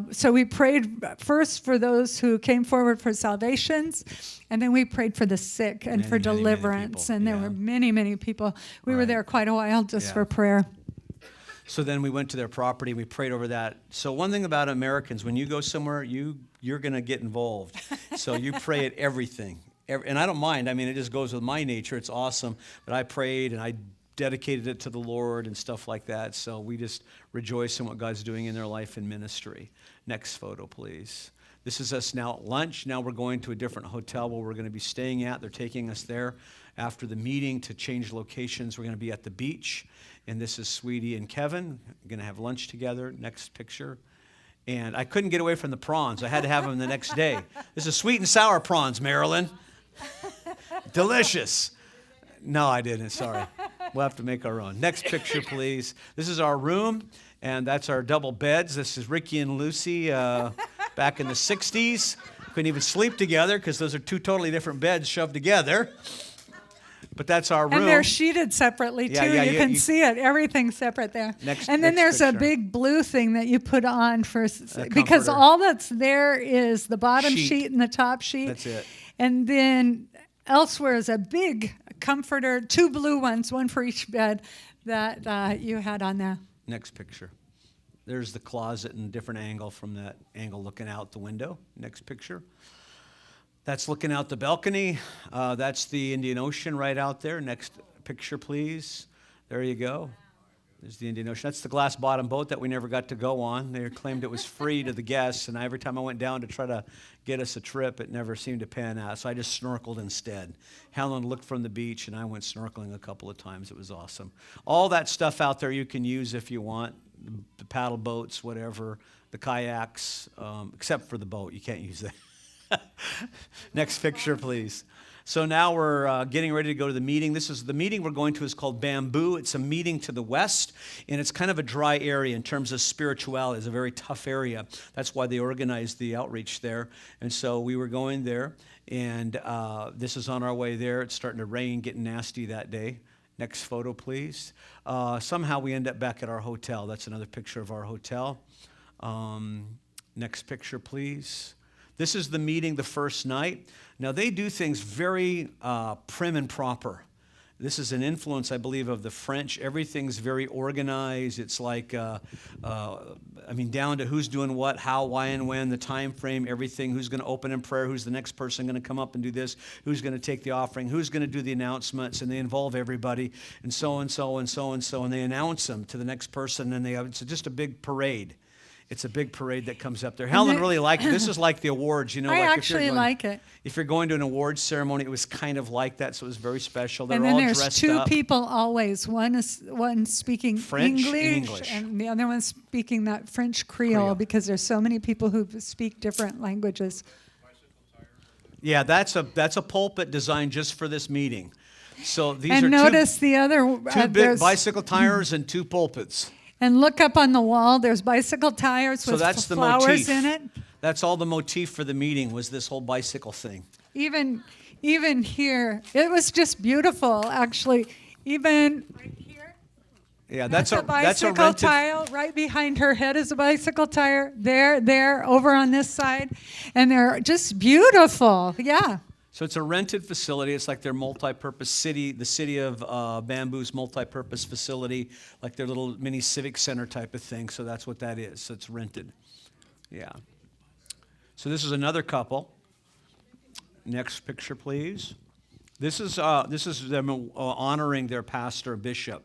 So we prayed first for those who came forward for salvations, and then we prayed for the sick and for deliverance. And there were many people. We were there quite a while just for prayer. So then we went to their property, and we prayed over that. So one thing about Americans, when you go somewhere, you're going to get involved. So you pray at everything. And I don't mind. I mean, it just goes with my nature. It's awesome. But I prayed, and I dedicated it to the Lord and stuff like that. So we just rejoice in what God's doing in their life and ministry. Next photo, please. This is us now at lunch. Now we're going to a different hotel where we're going to be staying at. They're taking us there after the meeting to change locations. We're going to be at the beach. And this is Sweetie and Kevin. We're going to have lunch together. Next picture. And I couldn't get away from the prawns. I had to have them the next day. This is sweet and sour prawns, Marilyn. Delicious. No, I didn't. Sorry. We'll have to make our own. Next picture, please. This is our room, and that's our double beds. This is Ricky and Lucy back in the 60s. Couldn't even sleep together because those are two totally different beds shoved together. But that's our room. And they're sheeted separately, too. Yeah, you can see it. Everything's separate there. And then there's picture. a big blue thing that you put on because comforter. all that's there is the bottom Sheet. sheet and the top sheet. That's it. And then elsewhere is a big comforter, 2 blue ones, one for each bed that you had on there. Next picture. There's the closet in a different angle from that angle looking out the window. Next picture. That's looking out the balcony. That's the Indian Ocean right out there. Next picture, please. There you go. There's the Indian Ocean. That's the glass bottom boat that we never got to go on. They claimed it was free to the guests, and every time I went down to try to get us a trip, it never seemed to pan out, so I just snorkeled instead. Helen looked from the beach, and I went snorkeling a couple of times. It was awesome. All that stuff out there you can use if you want, the paddle boats, whatever, the kayaks, except for the boat. You can't use that. Next picture, please. So now we're getting ready to go to the meeting. The meeting we're going to is called Bamboo. It's a meeting to the west, and it's kind of a dry area in terms of spirituality. It's a very tough area. That's why they organized the outreach there. And so we were going there, and this is on our way there. It's starting to rain, getting nasty that day. Next photo, please. Somehow we end up back at our hotel. That's another picture of our hotel. Next picture, please. This is the meeting the first night. Now, they do things very prim and proper. This is an influence, I believe, of the French. Everything's very organized. It's like, down to who's doing what, how, why, and when, the time frame, everything, who's going to open in prayer, who's the next person going to come up and do this, who's going to take the offering, who's going to do the announcements, and they involve everybody, and so and so and so and so, and they announce them to the next person, and it's just a big parade. It's a big parade that comes up there. Helen really liked it. This is like the awards, you know. I like actually like it. If you're going to an awards ceremony, it was kind of like that, so it was very special. They're and then all there's dressed 2 up. people always. One speaking French and English, English. and the other one's speaking that French Creole, because there's so many people who speak different languages. Yeah, that's a pulpit designed just for this meeting. So these And are notice the other two big bicycle tires and 2 pulpits. And look up on the wall. There's bicycle tires with that's the flowers motif. in it. That's all the motif for the meeting, was this whole bicycle thing. Even here, it was just beautiful. Actually, even right here. Yeah, That's a a bicycle rented. tire. Right behind her head is a bicycle tire. There, over on this side. And they're just beautiful. Yeah. So it's a rented facility. It's like their multi-purpose city, the city of Bamboo's multi-purpose facility, like their little mini civic center type of thing. So that's what that is. So it's rented. Yeah. So this is another couple. Next picture, please. This is them honoring their pastor, bishop.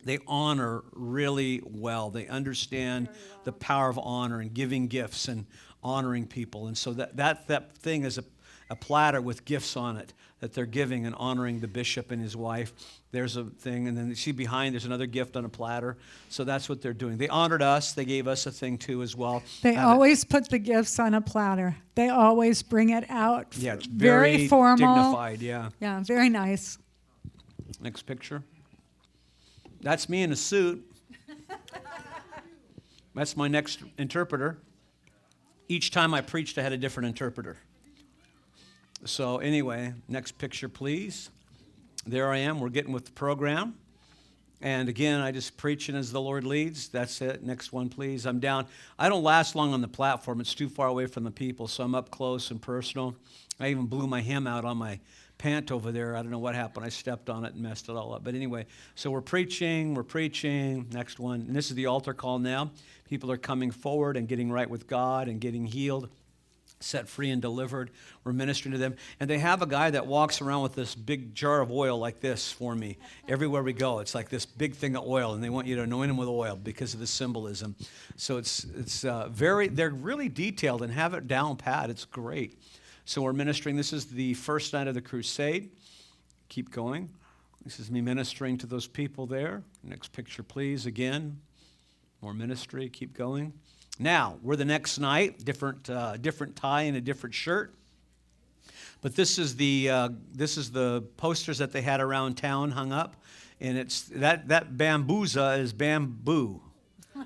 They honor really well. They understand the power of honor and giving gifts and honoring people. And so that thing is a platter with gifts on it that they're giving and honoring the bishop and his wife. There's a thing, and then you see behind there's another gift on a platter. So that's what they're doing. They honored us. They gave us a thing too as well. They always put the gifts on a platter. They always bring it out. Yeah, it's very formal. dignified, yeah. Yeah, very nice. Next picture. That's me in a suit. That's my next interpreter. Each time I preached, I had a different interpreter. So anyway, next picture, please. There I am. We're getting with the program. And again, I just preaching as the Lord leads. That's it. Next one, please. I'm down. I don't last long on the platform. It's too far away from the people, so I'm up close and personal. I even blew my hem out on my pant over there. I don't know what happened. I stepped on it and messed it all up. But anyway, so we're preaching. Next one. And this is the altar call now. People are coming forward and getting right with God and getting healed, set free and delivered. We're ministering to them. And they have a guy that walks around with this big jar of oil like this for me. Everywhere we go, it's like this big thing of oil, and they want you to anoint him with oil because of the symbolism. So they're really detailed and have it down pat. It's great. So we're ministering. This is the first night of the crusade. Keep going. This is me ministering to those people there. Next picture, please. Again, more ministry. Keep going. Now, we're the next night, different tie and a different shirt. But this is the posters that they had around town hung up, and it's that bambooza is bamboo.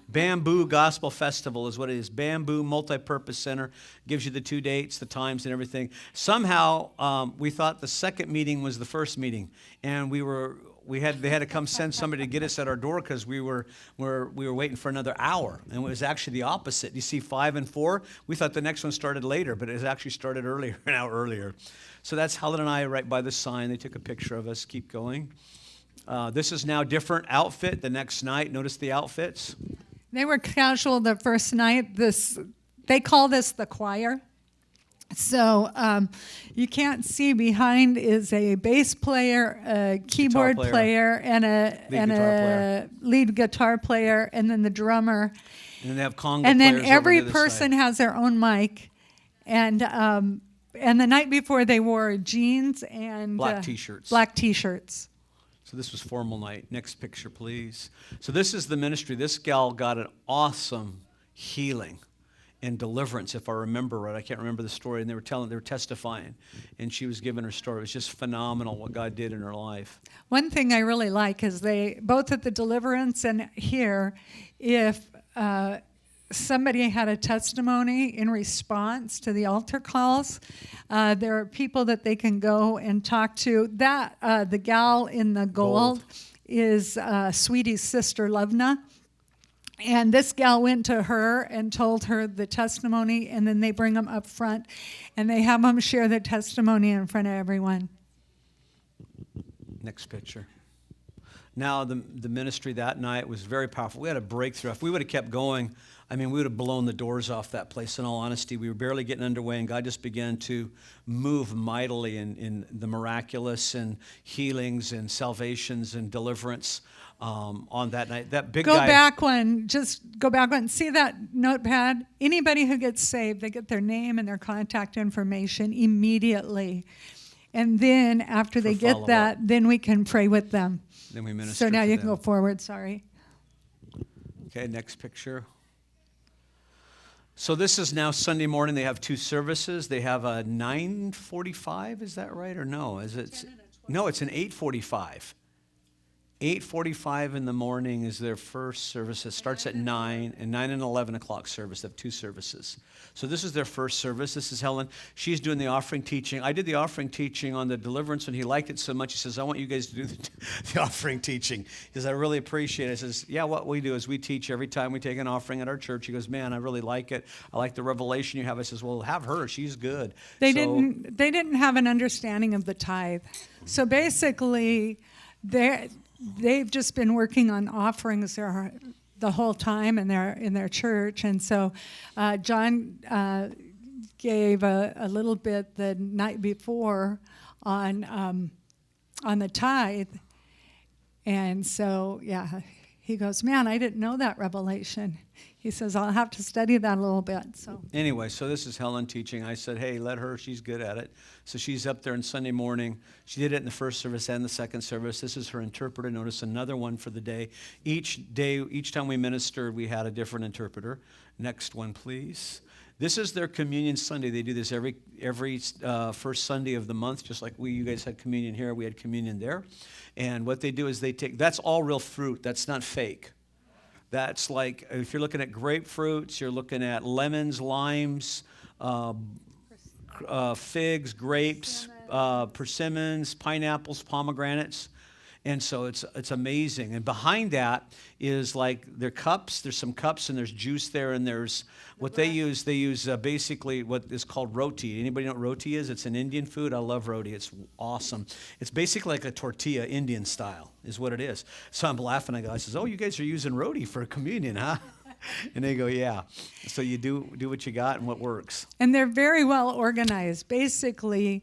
Bamboo Gospel Festival is what it is. Bamboo Multipurpose Center gives you the 2 dates, the times, and everything. Somehow, we thought the second meeting was the first meeting, and they had to come send somebody to get us at our door because we were waiting for another hour, and it was actually the opposite. You see 5 and 4. We thought the next one started later, but it actually started earlier, an hour earlier. So that's Helen and I right by the sign. They took a picture of us. Keep going. This is now different outfit the next night. Notice the outfits. They were casual the first night. They call this the choir. So you can't see behind is a bass player, a keyboard player, and a lead guitar player, and then the drummer. And then they have conga and then players every over to the person side. has their own mic. And the night before they wore jeans and Black t-shirts. Black t-shirts. So this was formal night. Next picture, please. So this is the ministry. This gal got an awesome healing and deliverance, if I remember right. I can't remember the story. And they were testifying, and she was giving her story. It was just phenomenal what God did in her life. One thing I really like is they, both at the deliverance and here, if somebody had a testimony in response to the altar calls, there are people that they can go and talk to. The gal in the gold is Sweetie's sister, Lovna. And this gal went to her and told her the testimony, and then they bring them up front, and they have them share their testimony in front of everyone. Next picture. Now, the ministry that night was very powerful. We had a breakthrough. If we would have kept going, we would have blown the doors off that place, in all honesty. We were barely getting underway, and God just began to move mightily in the miraculous and healings and salvations and deliverance on that night. That big guy. Just go back one. See that notepad? Anybody who gets saved, they get their name and their contact information immediately. And then after they get that, then we can pray with them. Then we minister So now to you them. can go forward, sorry. Okay, next picture. So this is now Sunday morning. They have 2 services. They have a 9:45, is that right, or no? No, it's an 8:45. 8:45 in the morning is their first service. It starts at 9, and 9 and 11 o'clock service. They have 2 services. So this is their first service. This is Helen. She's doing the offering teaching. I did the offering teaching on the deliverance, and he liked it so much. He says, I want you guys to do the offering teaching. He says, I really appreciate it. I says, yeah, what we do is we teach every time we take an offering at our church. He goes, man, I really like it. I like the revelation you have. I says, well, have her. She's good. They didn't have an understanding of the tithe. So basically, they've just been working on offerings the whole time in their church, and so John gave a little bit the night before on the tithe, and so he goes, man, I didn't know that revelation. He says, I'll have to study that a little bit. So anyway, so this is Helen teaching. I said, hey, let her. She's good at it. So she's up there on Sunday morning. She did it in the first service and the second service. This is her interpreter. Notice another one for the day. Each time we ministered, we had a different interpreter. Next one, please. This is their communion Sunday. They do this every first Sunday of the month, just like you guys had communion here. We had communion there. And what they do is that's all real fruit. That's not fake. That's like, if you're looking at grapefruits, you're looking at lemons, limes, figs, grapes, persimmons, pineapples, pomegranates. And so it's amazing. And behind that is like their cups. There's some cups and there's juice there, and there's what they use. They use basically what is called roti. Anybody know what roti is? It's an Indian food. I love roti. It's awesome. It's basically like a tortilla, Indian style, is what it is. So I'm laughing. I says, oh, you guys are using roti for communion, huh? And they go, yeah. So you do what you got and what works. And they're very well organized. Basically,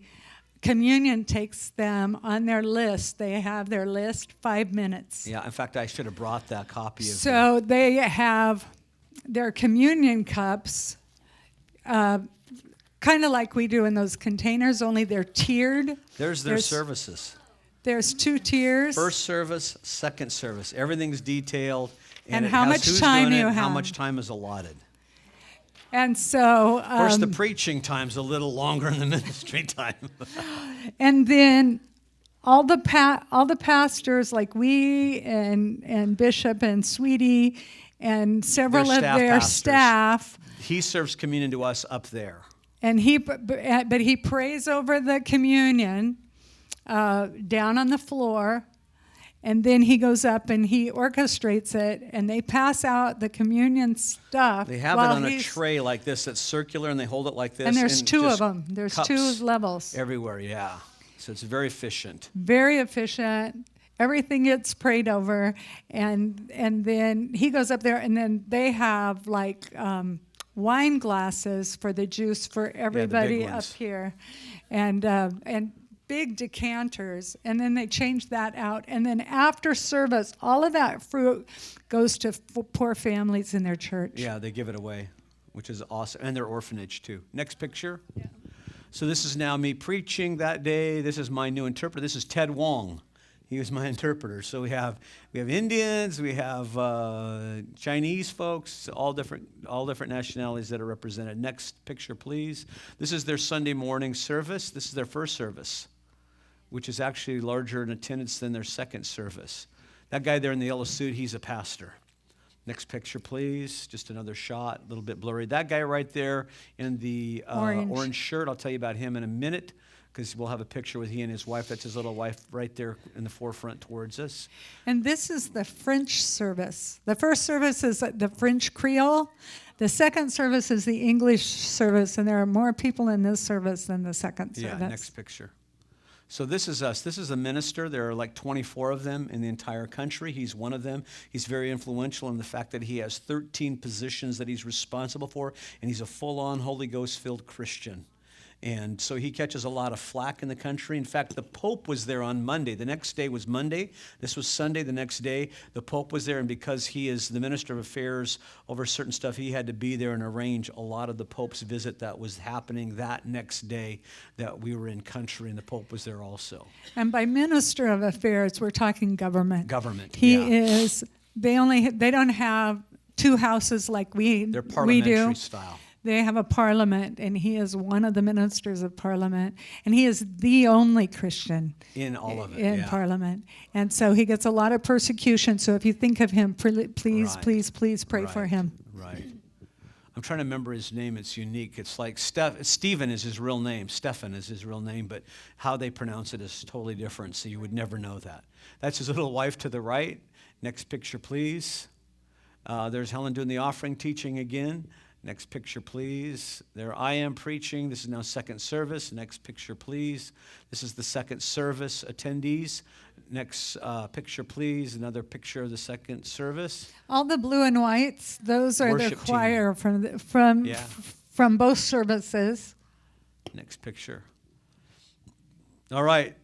communion takes them on their list. They have their list 5 minutes. Yeah, in fact, I should have brought that copy of So they have their communion cups, kind of like we do in those containers, only they're tiered. There's their services. There's 2 tiers. First service, second service. Everything's detailed. And how much time you have. How much time is allotted. And so, of course, the preaching time's a little longer than the ministry time. And then all the pastors, like we and Bishop and Sweetie and several Their of staff their pastors. staff. He serves communion to us up there. And but he prays over the communion down on the floor, and then he goes up and he orchestrates it, and they pass out the communion stuff. They have it on a tray like this that's circular, and they hold it like this. And there's two of just them. There's cups two levels. everywhere, yeah. So it's very efficient. Very efficient. Everything gets prayed over, and then he goes up there, and then they have like wine glasses for the juice for everybody up ones. here, and big decanters, and then they change that out, and then after service, all of that fruit goes to poor families in their church. Yeah, they give it away, which is awesome, and their orphanage too. Next picture. Yeah. So this is now me preaching that day. This is my new interpreter. This is Ted Wong. He was my interpreter. So we have Indians, we have Chinese folks, all different nationalities that are represented. Next picture, please. This is their Sunday morning service. This is their first service, which is actually larger in attendance than their second service. That guy there in the yellow suit, he's a pastor. Next picture, please. Just another shot, a little bit blurry. That guy right there in the orange shirt, I'll tell you about him in a minute, because we'll have a picture with he and his wife. That's his little wife right there in the forefront towards us. And this is the French service. The first service is the French Creole. The second service is the English service, and there are more people in this service than the second service. Yeah, next picture. So this is us. This is a minister. There are like 24 of them in the entire country. He's one of them. He's very influential in the fact that he has 13 positions that he's responsible for, and he's a full-on Holy Ghost-filled Christian. And so he catches a lot of flack in the country. In fact, the Pope was there on Monday. The next day was Monday. This was Sunday. The next day, the Pope was there. And because he is the Minister of Affairs over certain stuff, he had to be there and arrange a lot of the Pope's visit that was happening that next day that we were in country. And the Pope was there also. And by Minister of Affairs, we're talking government. Government, He yeah. is, they don't have two houses like we do. They're parliamentary style. They have a parliament, and he is one of the ministers of parliament, and he is the only Christian In all of it, in yeah. parliament. And so he gets a lot of persecution. So if you think of him, please, Right. please pray for him. Right. I'm trying to remember his name. It's unique. It's like Stephen is his real name. Stephan is his real name, but how they pronounce it is totally different, so you would never know that. That's his little wife to the right. Next picture, please. There's Helen doing the offering teaching again. Next picture, please. There I am preaching. This is now second service. Next picture, please. This is the second service attendees. Next picture, please. Another picture of the second service. All the blue and whites, those are Worship the team. choir Yeah. from both services. Next picture. All right.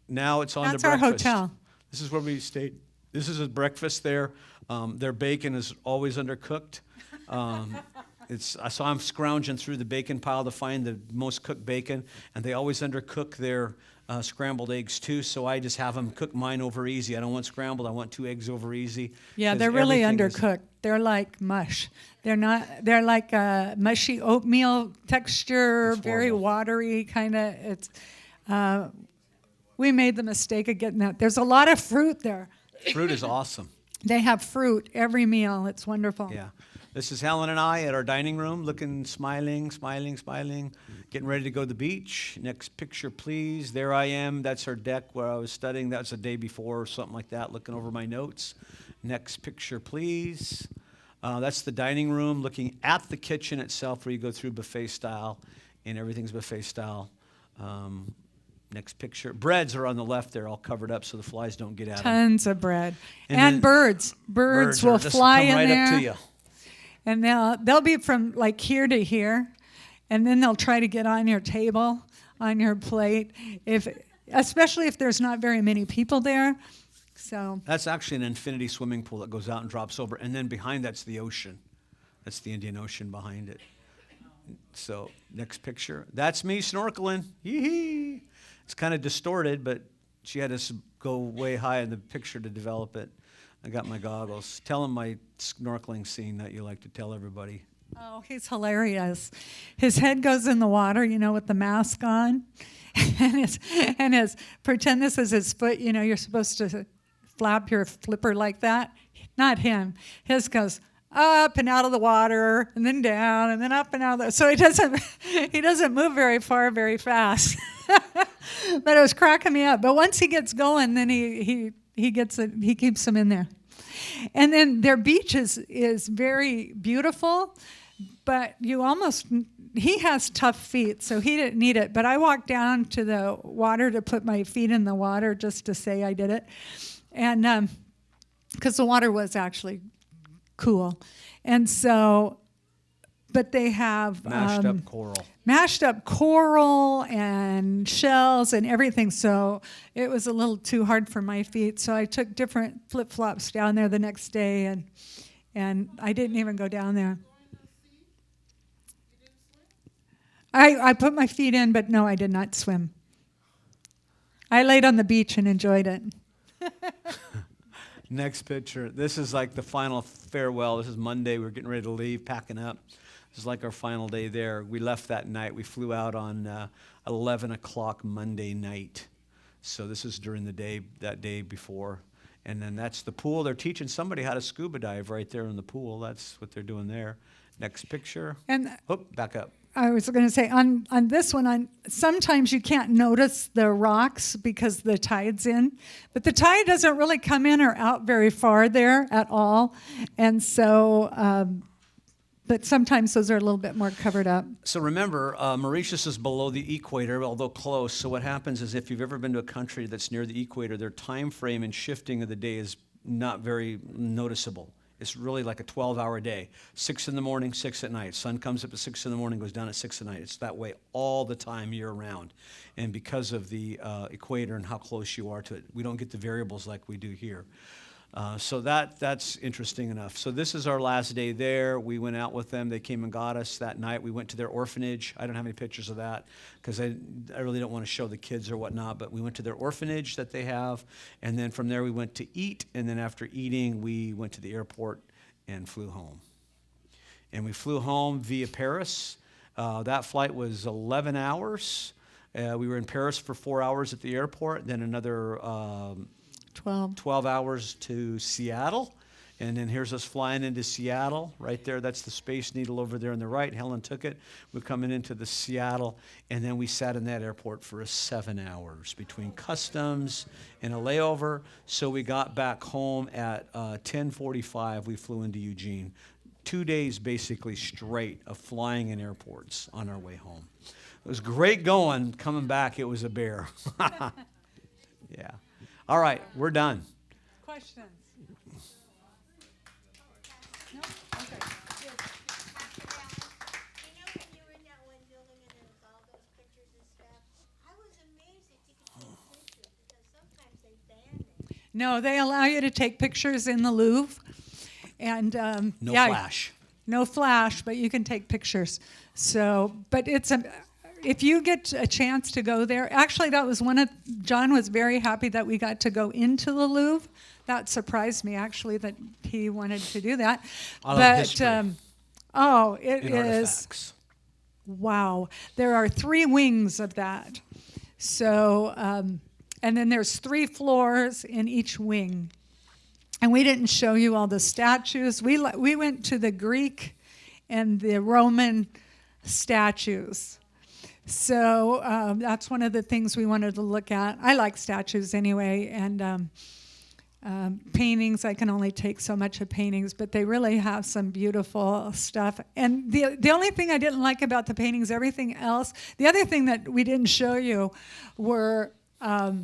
Now it's on That's to our breakfast. hotel. This is where we stayed. This is a breakfast there. Their bacon is always undercooked. So I'm scrounging through the bacon pile to find the most cooked bacon, and they always undercook their scrambled eggs too. So I just have them cook mine over easy. I don't want scrambled. I want 2 eggs over easy. Yeah, 'Cause they're really everything is- undercooked. They're like mush. They're not. They're like a mushy oatmeal texture, It's very horrible. watery kind of. It's. We made the mistake of getting that. There's a lot of fruit there. Fruit is awesome. They have fruit every meal. It's wonderful. Yeah. This is Helen and I at our dining room, looking, smiling, getting ready to go to the beach. Next picture, please. There I am. That's our deck where I was studying. That was the day before or something like that, looking over my notes. Next picture, please. That's the dining room, looking at the kitchen itself where you go through buffet style, and everything's buffet style. Next picture. Breads are on the left there, all covered up so the flies don't get at them. Tons of bread And then and birds. Birds will just fly come in right there. up to you. And they'll be from like here to here, and then they'll try to get on your table, on your plate, especially if there's not very many people there. So That's actually an infinity swimming pool that goes out and drops over, and then behind that's the ocean. That's the Indian Ocean behind it. So next picture. That's me snorkeling. Yee-hee. It's kind of distorted, but she had us go way high in the picture to develop it. I got my goggles. Tell him my snorkeling scene that you like to tell everybody. oh, he's hilarious. His head goes in the water, with the mask on, and his pretend this is his foot. You're supposed to flap your flipper like that. Not him. His goes up and out of the water, and then down, and then up and out of the. So he doesn't move very far, very fast. But it was cracking me up. But once he gets going, then he gets it. He keeps them in there. And then their beach is very beautiful, but he has tough feet, so he didn't need it. But I walked down to the water to put my feet in the water just to say I did it. And because the water was actually cool. And so, but they have mashed up coral and shells and everything. So it was a little too hard for my feet. So I took different flip-flops down there the next day, and I didn't even go down there. I put my feet in, but no, I did not swim. I laid on the beach and enjoyed it. Next picture. This is like the final farewell. This is Monday. We're getting ready to leave, packing up. This is like our final day there. We left that night. We flew out on 11 o'clock Monday night. So this is during the day, that day before. And then that's the pool. They're teaching somebody how to scuba dive right there in the pool. That's what they're doing there. Next picture. And back up. I was going to say, on this one, sometimes you can't notice the rocks because the tide's in. But the tide doesn't really come in or out very far there at all. And so, but sometimes those are a little bit more covered up. So remember, Mauritius is below the equator, although close. So what happens is if you've ever been to a country that's near the equator, their time frame and shifting of the day is not very noticeable. It's really like a 12-hour day. 6 in the morning, 6 at night. Sun comes up at 6 in the morning, goes down at 6 at night. It's that way all the time, year-round. And because of the equator and how close you are to it, we don't get the variables like we do here. So that's interesting enough. So this is our last day there. We went out with them. They came and got us that night. We went to their orphanage. I don't have any pictures of that because I really don't want to show the kids or whatnot, but we went to their orphanage that they have. And then from there we went to eat. And then after eating, we went to the airport and flew home. And we flew home via Paris. That flight was 11 hours. We were in Paris for 4 hours at the airport, then another 12 hours to Seattle. And then here's us flying into Seattle. Right there, that's the Space Needle over there on the right. Helen took it. We're coming into the Seattle. And then we sat in that airport for 7 hours between customs and a layover. So we got back home at 10:45. We flew into Eugene. 2 days basically straight of flying in airports on our way home. It was great going. Coming back, it was a bear. Yeah. All right, we're done. Questions? No? Okay. You know when you were in that one building and there was all those pictures and stuff? I was amazed that you could take pictures because sometimes they ban it. No, they allow you to take pictures in the Louvre. And No flash. No flash, but you can take pictures. So, but if you get a chance to go there, actually that was John was very happy that we got to go into the Louvre. That surprised me actually that he wanted to do that. I love history. It is. Artifacts. Wow. There are 3 wings of that. So, and then there's 3 floors in each wing. And we didn't show you all the statues. We went to the Greek and the Roman statues. So that's one of the things we wanted to look at. I like statues anyway, and paintings. I can only take so much of paintings, but they really have some beautiful stuff. And the only thing I didn't like about the paintings, everything else, the other thing that we didn't show you were, I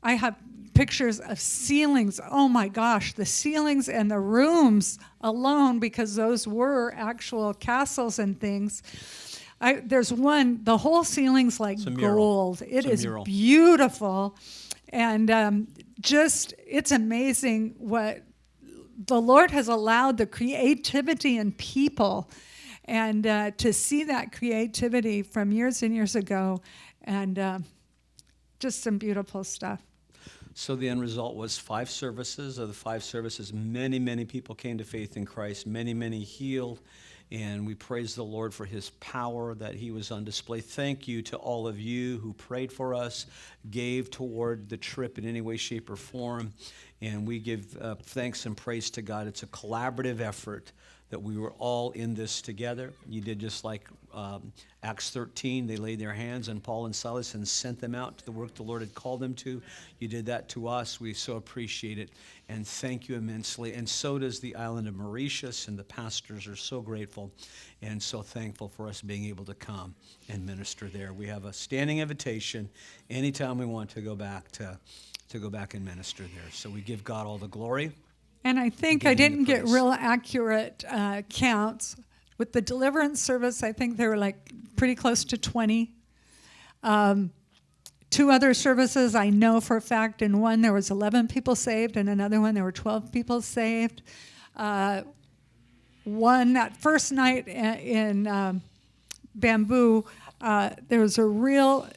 have pictures of ceilings. Oh my gosh, the ceilings and the rooms alone, because those were actual castles and things. There's one, the whole ceiling's like gold. It is beautiful. And it's amazing what the Lord has allowed the creativity in people. And to see that creativity from years and years ago, and just some beautiful stuff. So the end result was 5 services. Of the 5 services, many, many people came to faith in Christ. Many, many healed. And we praise the Lord for his power that he was on display. Thank you to all of you who prayed for us, gave toward the trip in any way, shape, or form. And we give thanks and praise to God. It's a collaborative effort that we were all in this together. You did just like Acts 13. They laid their hands on Paul and Silas and sent them out to the work the Lord had called them to. You did that to us. We so appreciate it and thank you immensely. And so does the island of Mauritius, and the pastors are so grateful and so thankful for us being able to come and minister there. We have a standing invitation anytime we want to go back and minister there. So we give God all the glory. And I think I Give him the didn't get praise. real accurate counts. With the deliverance service, I think they were like pretty close to 20. 2 other services I know for a fact. In one, there was 11 people saved. In another one, there were 12 people saved. One, that first night in Bamboo, there was a real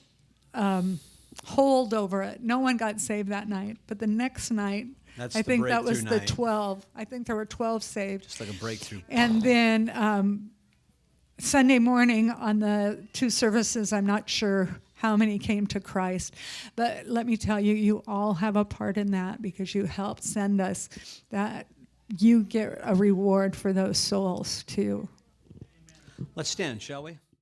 hold over it. No one got saved that night. But the next night, That's I the think that was breakthrough the night. 12. I think there were 12 saved. Just like a breakthrough. And then Sunday morning on the 2 services, I'm not sure how many came to Christ. But let me tell you, you all have a part in that because you helped send us that. You get a reward for those souls too. Let's stand, shall we?